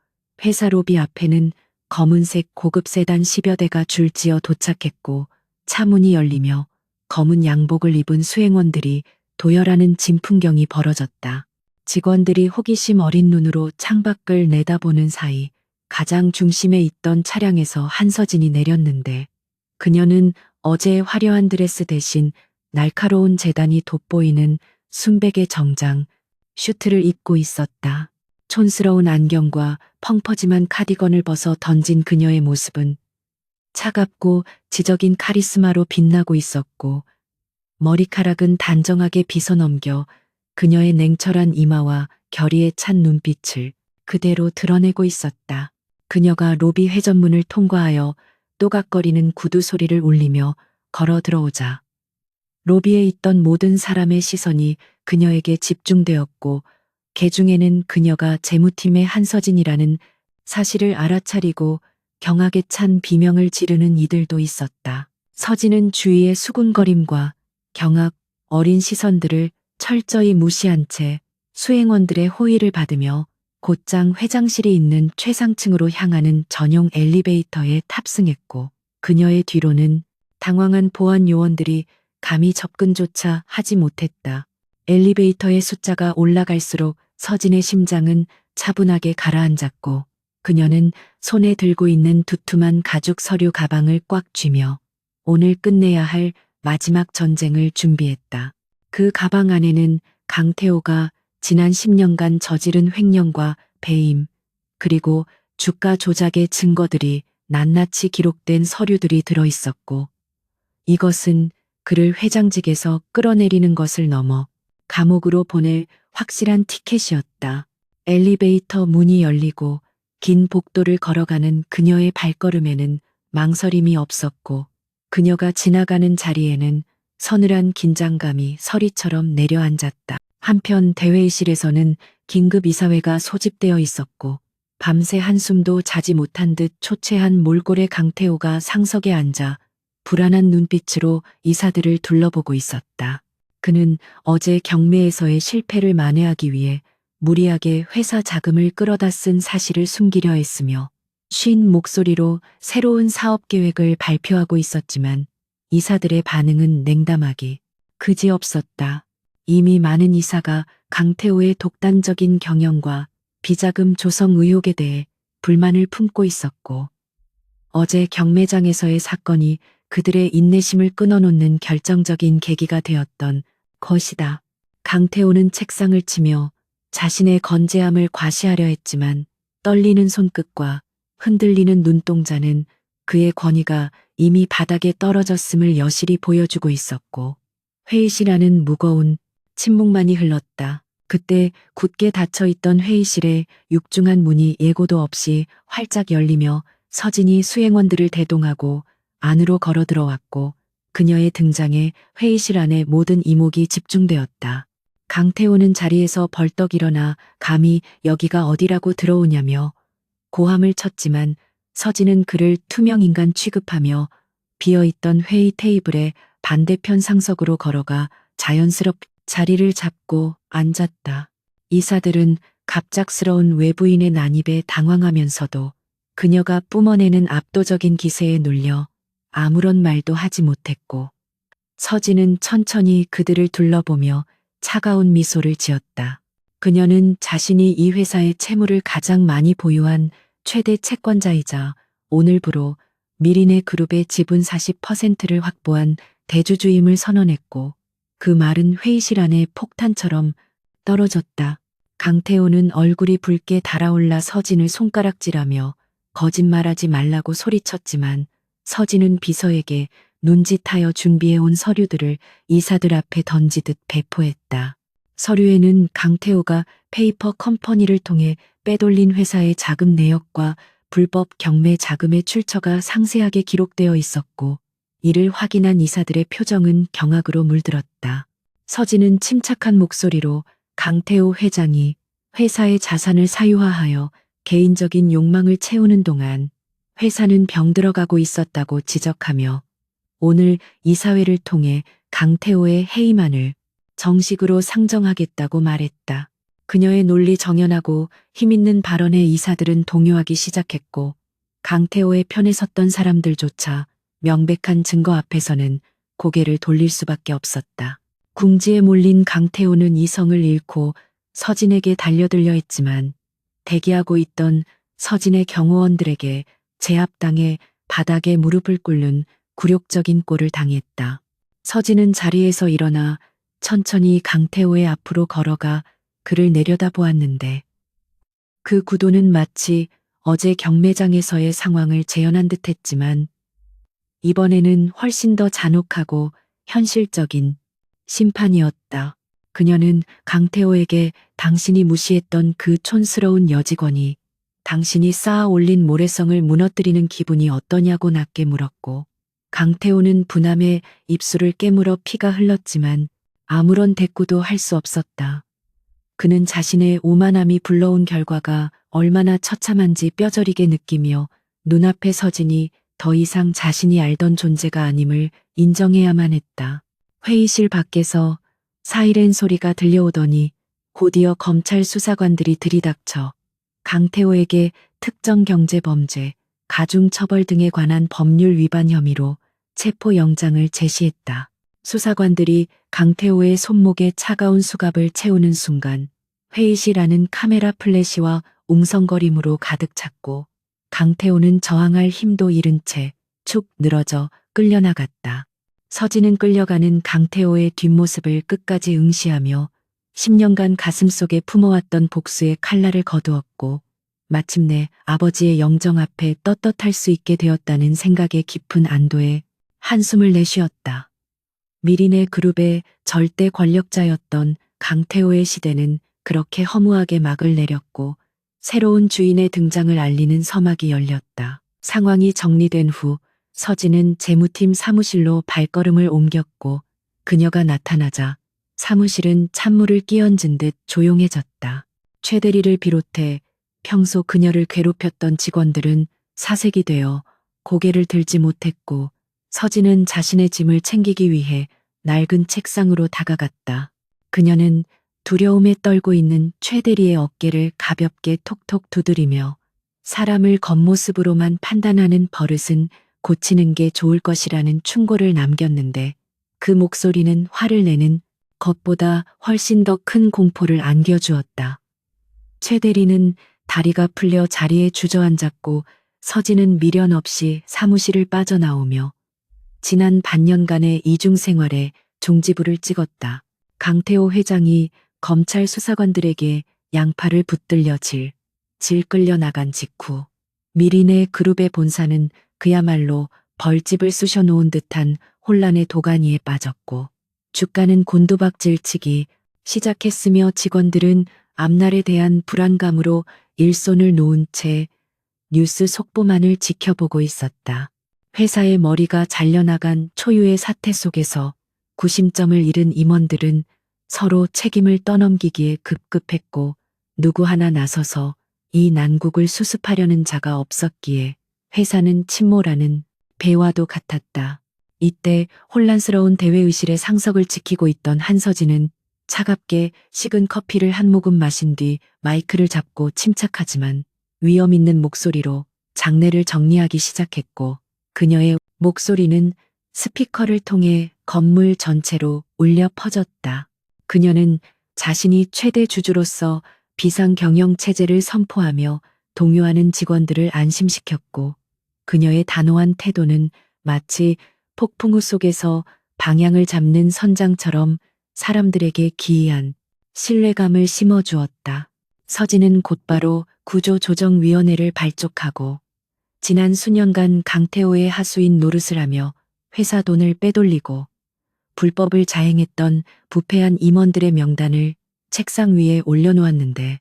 회사 로비 앞에는 검은색 고급 세단 10여 대가 줄지어 도착했고 차문이 열리며 검은 양복을 입은 수행원들이 도열하는 진풍경이 벌어졌다. 직원들이 호기심 어린 눈으로 창밖을 내다보는 사이 가장 중심에 있던 차량에서 한서진이 내렸는데 그녀는 어제의 화려한 드레스 대신 날카로운 재단이 돋보이는 순백의 정장, 슈트를 입고 있었다. 촌스러운 안경과 펑퍼짐한 카디건을 벗어 던진 그녀의 모습은 차갑고 지적인 카리스마로 빛나고 있었고 머리카락은 단정하게 빗어넘겨 그녀의 냉철한 이마와 결의에 찬 눈빛을 그대로 드러내고 있었다. 그녀가 로비 회전문을 통과하여 또각거리는 구두 소리를 울리며 걸어 들어오자 로비에 있던 모든 사람의 시선이 그녀에게 집중되었고 개중에는 그녀가 재무팀의 한서진이라는 사실을 알아차리고 경악에 찬 비명을 지르는 이들도 있었다. 서진은 주위의 수군거림과 경악, 어린 시선들을 철저히 무시한 채 수행원들의 호의를 받으며 곧장 회장실이 있는 최상층으로 향하는 전용 엘리베이터에 탑승했고 그녀의 뒤로는 당황한 보안 요원들이 감히 접근조차 하지 못했다. 엘리베이터의 숫자가 올라갈수록 서진의 심장은 차분하게 가라앉았고 그녀는 손에 들고 있는 두툼한 가죽 서류 가방을 꽉 쥐며 오늘 끝내야 할 마지막 전쟁을 준비했다. 그 가방 안에는 강태호가 지난 10년간 저지른 횡령과 배임, 그리고 주가 조작의 증거들이 낱낱이 기록된 서류들이 들어있었고 이것은 그를 회장직에서 끌어내리는 것을 넘어 감옥으로 보낼 확실한 티켓이었다. 엘리베이터 문이 열리고 긴 복도를 걸어가는 그녀의 발걸음에는 망설임이 없었고 그녀가 지나가는 자리에는 서늘한 긴장감이 서리처럼 내려앉았다. 한편 대회의실에서는 긴급 이사회가 소집되어 있었고 밤새 한숨도 자지 못한 듯 초췌한 몰골의 강태호가 상석에 앉아 불안한 눈빛으로 이사들을 둘러보고 있었다. 그는 어제 경매에서의 실패를 만회하기 위해 무리하게 회사 자금을 끌어다 쓴 사실을 숨기려 했으며 쉰 목소리로 새로운 사업 계획을 발표하고 있었지만 이사들의 반응은 냉담하기 그지없었다. 이미 많은 이사가 강태호의 독단적인 경영과 비자금 조성 의혹에 대해 불만을 품고 있었고, 어제 경매장에서의 사건이 그들의 인내심을 끊어놓는 결정적인 계기가 되었던 것이다. 강태호는 책상을 치며 자신의 건재함을 과시하려 했지만 떨리는 손끝과 흔들리는 눈동자는 그의 권위가 이미 바닥에 떨어졌음을 여실히 보여주고 있었고, 회의실 안은 무거운 침묵만이 흘렀다. 그때 굳게 닫혀있던 회의실의 육중한 문이 예고도 없이 활짝 열리며 서진이 수행원들을 대동하고 안으로 걸어 들어왔고, 그녀의 등장에 회의실 안의 모든 이목이 집중되었다. 강태호는 자리에서 벌떡 일어나 감히 여기가 어디라고 들어오냐며 고함을 쳤지만, 서진은 그를 투명인간 취급하며 비어있던 회의 테이블의 반대편 상석으로 걸어가 자연스럽게 자리를 잡고 앉았다. 이사들은 갑작스러운 외부인의 난입에 당황하면서도 그녀가 뿜어내는 압도적인 기세에 눌려 아무런 말도 하지 못했고, 서진은 천천히 그들을 둘러보며 차가운 미소를 지었다. 그녀는 자신이 이 회사의 채무를 가장 많이 보유한 최대 채권자이자 오늘부로 미리네 그룹의 지분 40%를 확보한 대주주임을 선언했고, 그 말은 회의실 안에 폭탄처럼 떨어졌다. 강태호는 얼굴이 붉게 달아올라 서진을 손가락질하며 거짓말하지 말라고 소리쳤지만, 서진은 비서에게 눈짓하여 준비해온 서류들을 이사들 앞에 던지듯 배포했다. 서류에는 강태호가 페이퍼 컴퍼니를 통해 빼돌린 회사의 자금 내역과 불법 경매 자금의 출처가 상세하게 기록되어 있었고, 이를 확인한 이사들의 표정은 경악으로 물들었다. 서진은 침착한 목소리로 강태호 회장이 회사의 자산을 사유화하여 개인적인 욕망을 채우는 동안 회사는 병들어가고 있었다고 지적하며, 오늘 이사회를 통해 강태호의 해임안을 정식으로 상정하겠다고 말했다. 그녀의 논리 정연하고 힘있는 발언에 이사들은 동요하기 시작했고, 강태호의 편에 섰던 사람들조차 명백한 증거 앞에서는 고개를 돌릴 수밖에 없었다. 궁지에 몰린 강태호는 이성을 잃고 서진에게 달려들려 했지만, 대기하고 있던 서진의 경호원들에게 제압당해 바닥에 무릎을 꿇는 굴욕적인 꼴을 당했다. 서진은 자리에서 일어나 천천히 강태호의 앞으로 걸어가 그를 내려다보았는데, 그 구도는 마치 어제 경매장에서의 상황을 재현한 듯했지만, 이번에는 훨씬 더 잔혹하고 현실적인 심판이었다. 그녀는 강태호에게 당신이 무시했던 그 촌스러운 여직원이 당신이 쌓아 올린 모래성을 무너뜨리는 기분이 어떠냐고 낮게 물었고, 강태호는 분함에 입술을 깨물어 피가 흘렀지만 아무런 대꾸도 할 수 없었다. 그는 자신의 오만함이 불러온 결과가 얼마나 처참한지 뼈저리게 느끼며 눈앞의 서진이 더 이상 자신이 알던 존재가 아님을 인정해야만 했다. 회의실 밖에서 사이렌 소리가 들려오더니 곧이어 검찰 수사관들이 들이닥쳐 강태호에게 특정 경제범죄, 가중처벌 등에 관한 법률 위반 혐의로 체포영장을 제시했다. 수사관들이 강태호의 손목에 차가운 수갑을 채우는 순간 회의실 안은 카메라 플래시와 웅성거림으로 가득 찼고, 강태호는 저항할 힘도 잃은 채 축 늘어져 끌려나갔다. 서진은 끌려가는 강태호의 뒷모습을 끝까지 응시하며 10년간 가슴속에 품어왔던 복수의 칼날을 거두었고, 마침내 아버지의 영정 앞에 떳떳할 수 있게 되었다는 생각에 깊은 안도에 한숨을 내쉬었다. 미리네 그룹의 절대 권력자였던 강태호의 시대는 그렇게 허무하게 막을 내렸고, 새로운 주인의 등장을 알리는 서막이 열렸다. 상황이 정리된 후 서진은 재무팀 사무실로 발걸음을 옮겼고, 그녀가 나타나자 사무실은 찬물을 끼얹은 듯 조용해졌다. 최 대리를 비롯해 평소 그녀를 괴롭혔던 직원들은 사색이 되어 고개를 들지 못했고, 서진은 자신의 짐을 챙기기 위해 낡은 책상으로 다가갔다. 그녀는 두려움에 떨고 있는 최 대리의 어깨를 가볍게 톡톡 두드리며, 사람을 겉모습으로만 판단하는 버릇은 고치는 게 좋을 것이라는 충고를 남겼는데 그 목소리는 화를 내는 것보다 훨씬 더 큰 공포를 안겨주었다. 최 대리는 다리가 풀려 자리에 주저앉았고 서진은 미련 없이 사무실을 빠져나오며 지난 반년간의 이중 생활에 종지부를 찍었다. 강태호 회장이 검찰 수사관들에게 양팔을 붙들려 질 끌려 나간 직후 미린의 그룹의 본사는 그야말로 벌집을 쑤셔놓은 듯한 혼란의 도가니에 빠졌고 주가는 곤두박질치기 시작했으며 직원들은 앞날에 대한 불안감으로 일손을 놓은 채 뉴스 속보만을 지켜보고 있었다. 회사의 머리가 잘려나간 초유의 사태 속에서 구심점을 잃은 임원들은 서로 책임을 떠넘기기에 급급했고 누구 하나 나서서 이 난국을 수습하려는 자가 없었기에 회사는 침몰하는 배와도 같았다. 이때 혼란스러운 대회의실의 상석을 지키고 있던 한서진은 차갑게 식은 커피를 한 모금 마신 뒤 마이크를 잡고 침착하지만 위험 있는 목소리로 장례를 정리하기 시작했고 그녀의 목소리는 스피커를 통해 건물 전체로 울려 퍼졌다. 그녀는 자신이 최대 주주로서 비상 경영 체제를 선포하며 동요하는 직원들을 안심시켰고 그녀의 단호한 태도는 마치 폭풍우 속에서 방향을 잡는 선장처럼 사람들에게 기이한 신뢰감을 심어주었다. 서진은 곧바로 구조조정위원회를 발족하고 지난 수년간 강태호의 하수인 노릇을 하며 회사 돈을 빼돌리고 불법을 자행했던 부패한 임원들의 명단을 책상 위에 올려놓았는데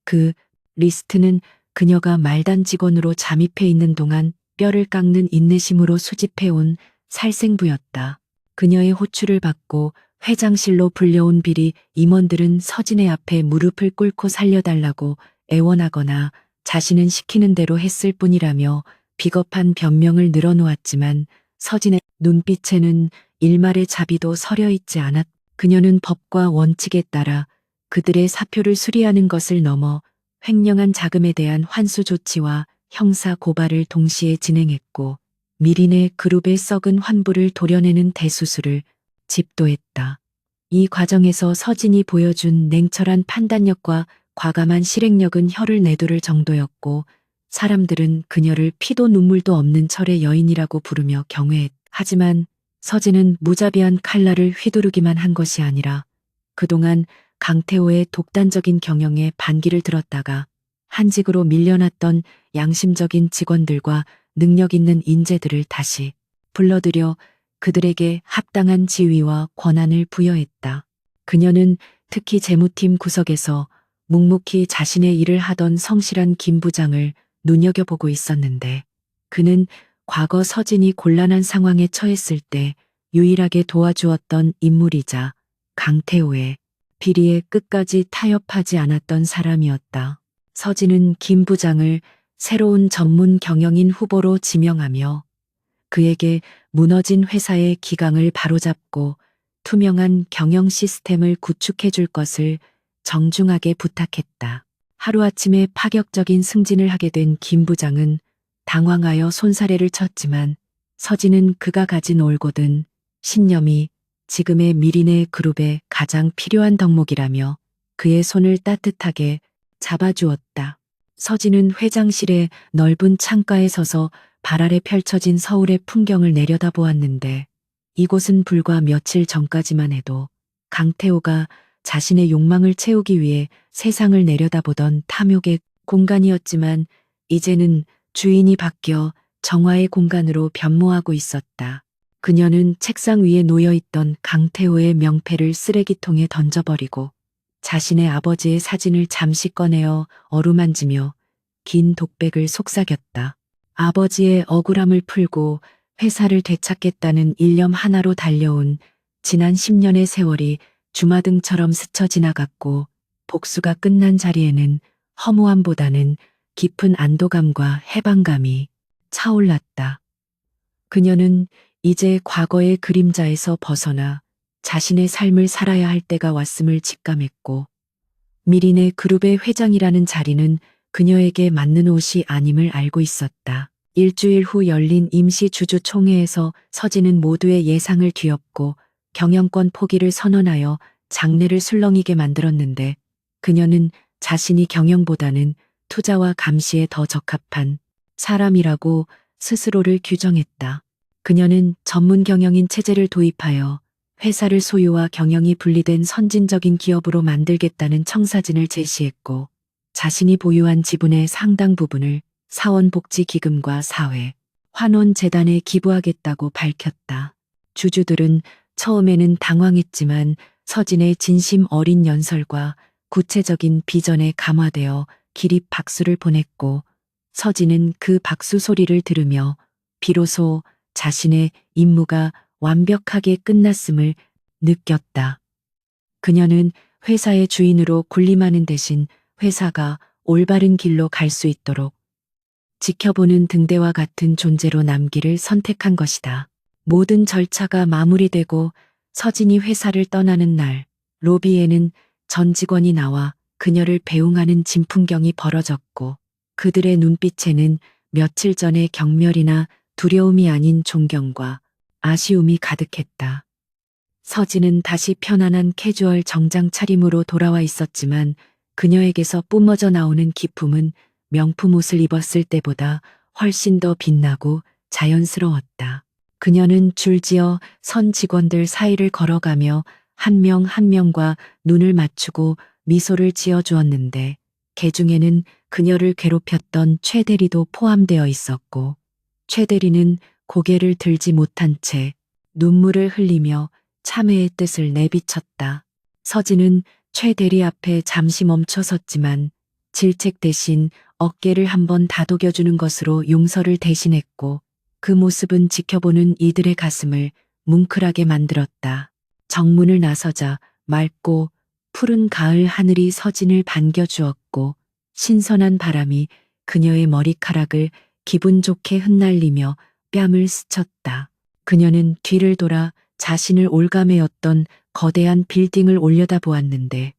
그 리스트는 그녀가 말단 직원으로 잠입해 있는 동안 뼈를 깎는 인내심으로 수집해온 살생부였다. 그녀의 호출을 받고 회장실로 불려온 비리 임원들은 서진의 앞에 무릎을 꿇고 살려달라고 애원하거나 자신은 시키는 대로 했을 뿐이라며 비겁한 변명을 늘어놓았지만 서진의 눈빛에는 일말의 자비도 서려 있지 않았. 그녀는 법과 원칙에 따라 그들의 사표를 수리하는 것을 넘어 횡령한 자금에 대한 환수 조치와 형사 고발을 동시에 진행했고 미린의 그룹의 썩은 환부를 도려내는 대수술을 집도했다. 이 과정에서 서진이 보여준 냉철한 판단력과 과감한 실행력은 혀를 내두를 정도였고 사람들은 그녀를 피도 눈물도 없는 철의 여인이라고 부르며 경외했다. 하지만 서진은 무자비한 칼날을 휘두르기만 한 것이 아니라 그동안 강태호의 독단적인 경영에 반기를 들었다가 한직으로 밀려났던 양심적인 직원들과 능력 있는 인재들을 다시 불러들여 그들에게 합당한 지위와 권한을 부여했다. 그녀는 특히 재무팀 구석에서 묵묵히 자신의 일을 하던 성실한 김 부장을 눈여겨보고 있었는데 그는 과거 서진이 곤란한 상황에 처했을 때 유일하게 도와주었던 인물이자 강태호의 비리에 끝까지 타협하지 않았던 사람이었다. 서진은 김 부장을 새로운 전문 경영인 후보로 지명하며 그에게 무너진 회사의 기강을 바로잡고 투명한 경영 시스템을 구축해 줄 것을 정중하게 부탁했다. 하루아침에 파격적인 승진을 하게 된 김 부장은 당황하여 손사래를 쳤지만 서진은 그가 가진 올곧은 신념이 지금의 미린의 그룹에 가장 필요한 덕목이라며 그의 손을 따뜻하게 잡아주었다. 서진은 회장실의 넓은 창가에 서서 발 아래 펼쳐진 서울의 풍경을 내려다보았는데 이곳은 불과 며칠 전까지만 해도 강태호가 자신의 욕망을 채우기 위해 세상을 내려다보던 탐욕의 공간이었지만 이제는 주인이 바뀌어 정화의 공간으로 변모하고 있었다. 그녀는 책상 위에 놓여있던 강태호의 명패를 쓰레기통에 던져버리고 자신의 아버지의 사진을 잠시 꺼내어 어루만지며 긴 독백을 속삭였다. 아버지의 억울함을 풀고 회사를 되찾겠다는 일념 하나로 달려온 지난 10년의 세월이 주마등처럼 스쳐 지나갔고 복수가 끝난 자리에는 허무함보다는 깊은 안도감과 해방감이 차올랐다. 그녀는 이제 과거의 그림자에서 벗어나 자신의 삶을 살아야 할 때가 왔음을 직감했고 미린의 그룹의 회장이라는 자리는 그녀에게 맞는 옷이 아님을 알고 있었다. 일주일 후 열린 임시 주주총회에서 서진은 모두의 예상을 뒤엎고 경영권 포기를 선언하여 장래를 술렁이게 만들었는데 그녀는 자신이 경영보다는 투자와 감시에 더 적합한 사람이라고 스스로를 규정했다. 그녀는 전문 경영인 체제를 도입하여 회사를 소유와 경영이 분리된 선진적인 기업으로 만들겠다는 청사진을 제시했고 자신이 보유한 지분의 상당 부분을 사원복지기금과 사회, 환원재단에 기부하겠다고 밝혔다. 주주들은 처음에는 당황했지만 서진의 진심 어린 연설과 구체적인 비전에 감화되어 기립 박수를 보냈고 서진은 그 박수 소리를 들으며 비로소 자신의 임무가 완벽하게 끝났음을 느꼈다. 그녀는 회사의 주인으로 군림하는 대신 회사가 올바른 길로 갈 수 있도록 지켜보는 등대와 같은 존재로 남기를 선택한 것이다. 모든 절차가 마무리되고 서진이 회사를 떠나는 날, 로비에는 전 직원이 나와 그녀를 배웅하는 진풍경이 벌어졌고 그들의 눈빛에는 며칠 전의 경멸이나 두려움이 아닌 존경과 아쉬움이 가득했다. 서진은 다시 편안한 캐주얼 정장 차림으로 돌아와 있었지만 그녀에게서 뿜어져 나오는 기품은 명품 옷을 입었을 때보다 훨씬 더 빛나고 자연스러웠다. 그녀는 줄지어 선 직원들 사이를 걸어가며 한 명 한 명과 눈을 맞추고 미소를 지어주었는데 개 중에는 그녀를 괴롭혔던 최 대리도 포함되어 있었고 최 대리는 고개를 들지 못한 채 눈물을 흘리며 참회의 뜻을 내비쳤다. 서진은 최 대리 앞에 잠시 멈춰 섰지만 질책 대신 어깨를 한번 다독여주는 것으로 용서를 대신했고 그 모습은 지켜보는 이들의 가슴을 뭉클하게 만들었다. 정문을 나서자 맑고 푸른 가을 하늘이 서진을 반겨주었고 신선한 바람이 그녀의 머리카락을 기분 좋게 흩날리며 뺨을 스쳤다. 그녀는 뒤를 돌아 자신을 올가매었던 거대한 빌딩을 올려다보았는데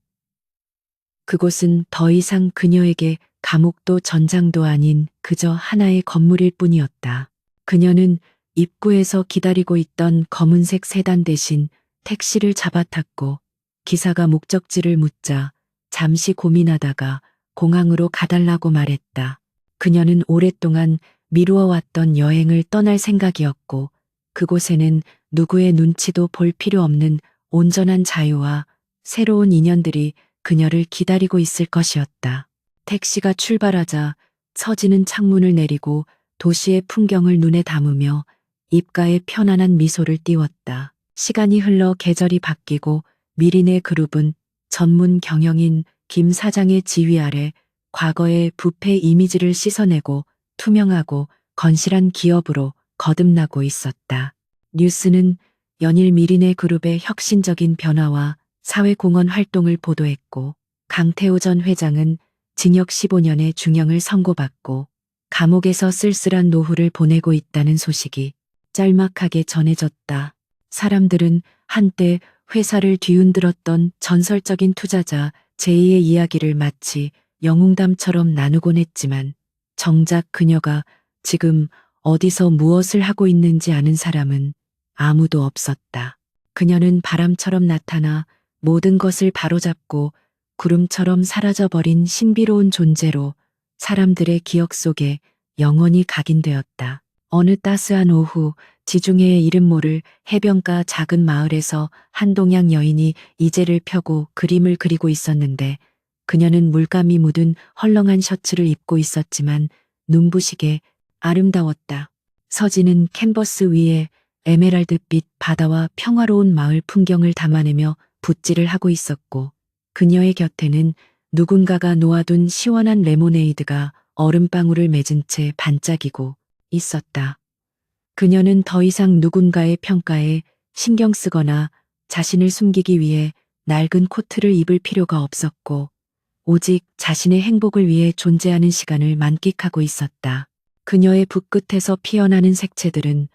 그곳은 더 이상 그녀에게 감옥도 전장도 아닌 그저 하나의 건물일 뿐이었다. 그녀는 입구에서 기다리고 있던 검은색 세단 대신 택시를 잡아탔고 기사가 목적지를 묻자 잠시 고민하다가 공항으로 가달라고 말했다. 그녀는 오랫동안 미루어왔던 여행을 떠날 생각이었고 그곳에는 누구의 눈치도 볼 필요 없는 온전한 자유와 새로운 인연들이 그녀를 기다리고 있을 것이었다. 택시가 출발하자 서진은 창문을 내리고 도시의 풍경을 눈에 담으며 입가에 편안한 미소를 띄웠다. 시간이 흘러 계절이 바뀌고 미린의 그룹은 전문 경영인 김 사장의 지휘 아래 과거의 부패 이미지를 씻어내고 투명하고 건실한 기업으로 거듭나고 있었다. 뉴스는 연일 미린의 그룹의 혁신적인 변화와 사회공헌 활동을 보도했고 강태호 전 회장은 징역 15년의 중형을 선고받고 감옥에서 쓸쓸한 노후를 보내고 있다는 소식이 짤막하게 전해졌다. 사람들은 한때 회사를 뒤흔들었던 전설적인 투자자 제이의 이야기를 마치 영웅담처럼 나누곤 했지만 정작 그녀가 지금 어디서 무엇을 하고 있는지 아는 사람은 아무도 없었다. 그녀는 바람처럼 나타나 모든 것을 바로잡고 구름처럼 사라져버린 신비로운 존재로 사람들의 기억 속에 영원히 각인되었다. 어느 따스한 오후 지중해의 이름 모를 해변가 작은 마을에서 한 동양 여인이 이제를 펴고 그림을 그리고 있었는데 그녀는 물감이 묻은 헐렁한 셔츠를 입고 있었지만 눈부시게 아름다웠다. 서진은 캔버스 위에 에메랄드빛 바다와 평화로운 마을 풍경을 담아내며 붓질을 하고 있었고 그녀의 곁에는 누군가가 놓아둔 시원한 레모네이드가 얼음방울을 맺은 채 반짝이고 있었다. 그녀는 더 이상 누군가의 평가에 신경 쓰거나 자신을 숨기기 위해 낡은 코트를 입을 필요가 없었고 오직 자신의 행복을 위해 존재하는 시간을 만끽하고 있었다. 그녀의 붓끝에서 피어나는 색채들은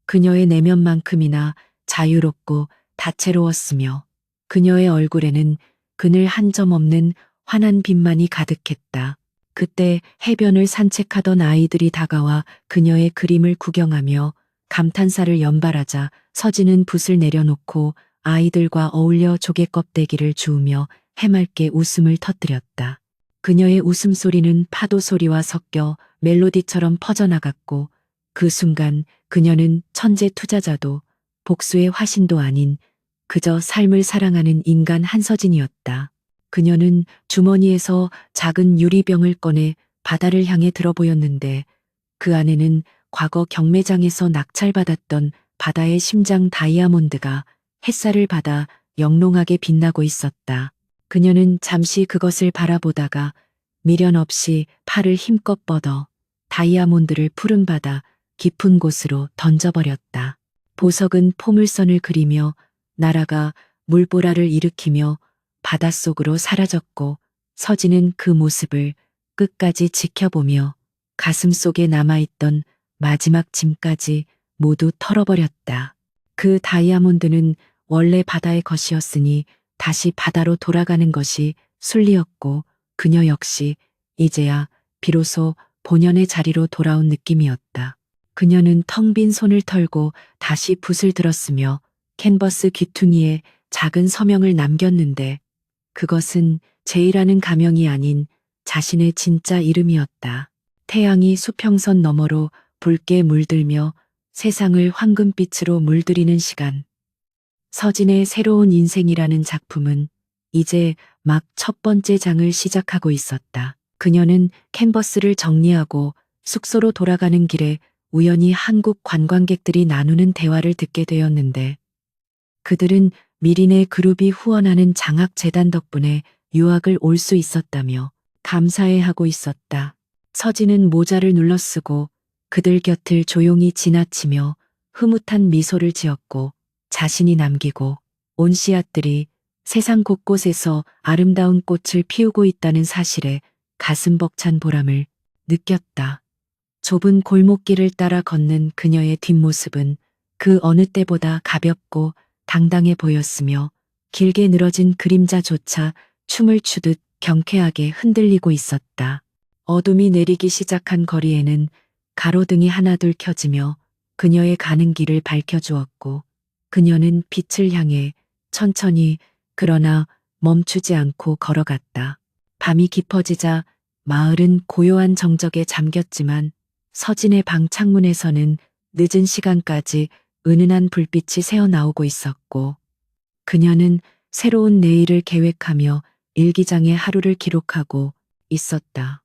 그녀의 내면만큼이나 자유롭고 다채로웠으며 그녀의 얼굴에는 그늘 한 점 없는 환한 빛만이 가득했다. 그때 해변을 산책하던 아이들이 다가와 그녀의 그림을 구경하며 감탄사를 연발하자 서진은 붓을 내려놓고 아이들과 어울려 조개 껍데기를 주우며 해맑게 웃음을 터뜨렸다. 그녀의 웃음소리는 파도 소리와 섞여 멜로디처럼 퍼져나갔고 그 순간 그녀는 천재 투자자도 복수의 화신도 아닌 그저 삶을 사랑하는 인간 한서진이었다. 그녀는 주머니에서 작은 유리병을 꺼내 바다를 향해 들어보였는데 그 안에는 과거 경매장에서 낙찰받았던 바다의 심장 다이아몬드가 햇살을 받아 영롱하게 빛나고 있었다. 그녀는 잠시 그것을 바라보다가 미련 없이 팔을 힘껏 뻗어 다이아몬드를 푸른 바다 깊은 곳으로 던져버렸다. 보석은 포물선을 그리며 나라가 물보라를 일으키며 바닷속으로 사라졌고 서진은 그 모습을 끝까지 지켜보며 가슴속에 남아있던 마지막 짐까지 모두 털어버렸다. 그 다이아몬드는 원래 바다의 것이었으니 다시 바다로 돌아가는 것이 순리였고 그녀 역시 이제야 비로소 본연의 자리로 돌아온 느낌이었다. 그녀는 텅 빈 손을 털고 다시 붓을 들었으며 캔버스 귀퉁이에 작은 서명을 남겼는데 그것은 제이라는 가명이 아닌 자신의 진짜 이름이었다. 태양이 수평선 너머로 붉게 물들며 세상을 황금빛으로 물들이는 시간. 서진의 새로운 인생이라는 작품은 이제 막 첫 번째 장을 시작하고 있었다. 그녀는 캔버스를 정리하고 숙소로 돌아가는 길에 우연히 한국 관광객들이 나누는 대화를 듣게 되었는데 그들은 미린의 그룹이 후원하는 장학재단 덕분에 유학을 올 수 있었다며 감사해하고 있었다. 서진은 모자를 눌러쓰고 그들 곁을 조용히 지나치며 흐뭇한 미소를 지었고 자신이 남기고 온 씨앗들이 세상 곳곳에서 아름다운 꽃을 피우고 있다는 사실에 가슴 벅찬 보람을 느꼈다. 좁은 골목길을 따라 걷는 그녀의 뒷모습은 그 어느 때보다 가볍고 당당해 보였으며 길게 늘어진 그림자조차 춤을 추듯 경쾌하게 흔들리고 있었다. 어둠이 내리기 시작한 거리에는 가로등이 하나둘 켜지며 그녀의 가는 길을 밝혀주었고 그녀는 빛을 향해 천천히 그러나 멈추지 않고 걸어갔다. 밤이 깊어지자 마을은 고요한 정적에 잠겼지만 서진의 방 창문에서는 늦은 시간까지 은은한 불빛이 새어나오고 있었고 그녀는 새로운 내일을 계획하며 일기장에 하루를 기록하고 있었다.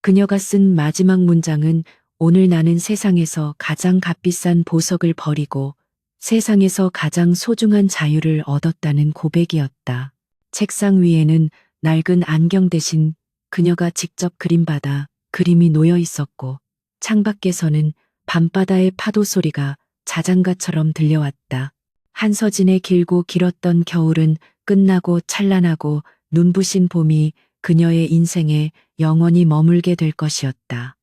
그녀가 쓴 마지막 문장은 오늘 나는 세상에서 가장 값비싼 보석을 버리고 세상에서 가장 소중한 자유를 얻었다는 고백이었다. 책상 위에는 낡은 안경 대신 그녀가 직접 그림받아 그림이 놓여 있었고 창밖에서는 밤바다의 파도 소리가 자장가처럼 들려왔다. 한서진의 길고 길었던 겨울은 끝나고 찬란하고 눈부신 봄이 그녀의 인생에 영원히 머물게 될 것이었다.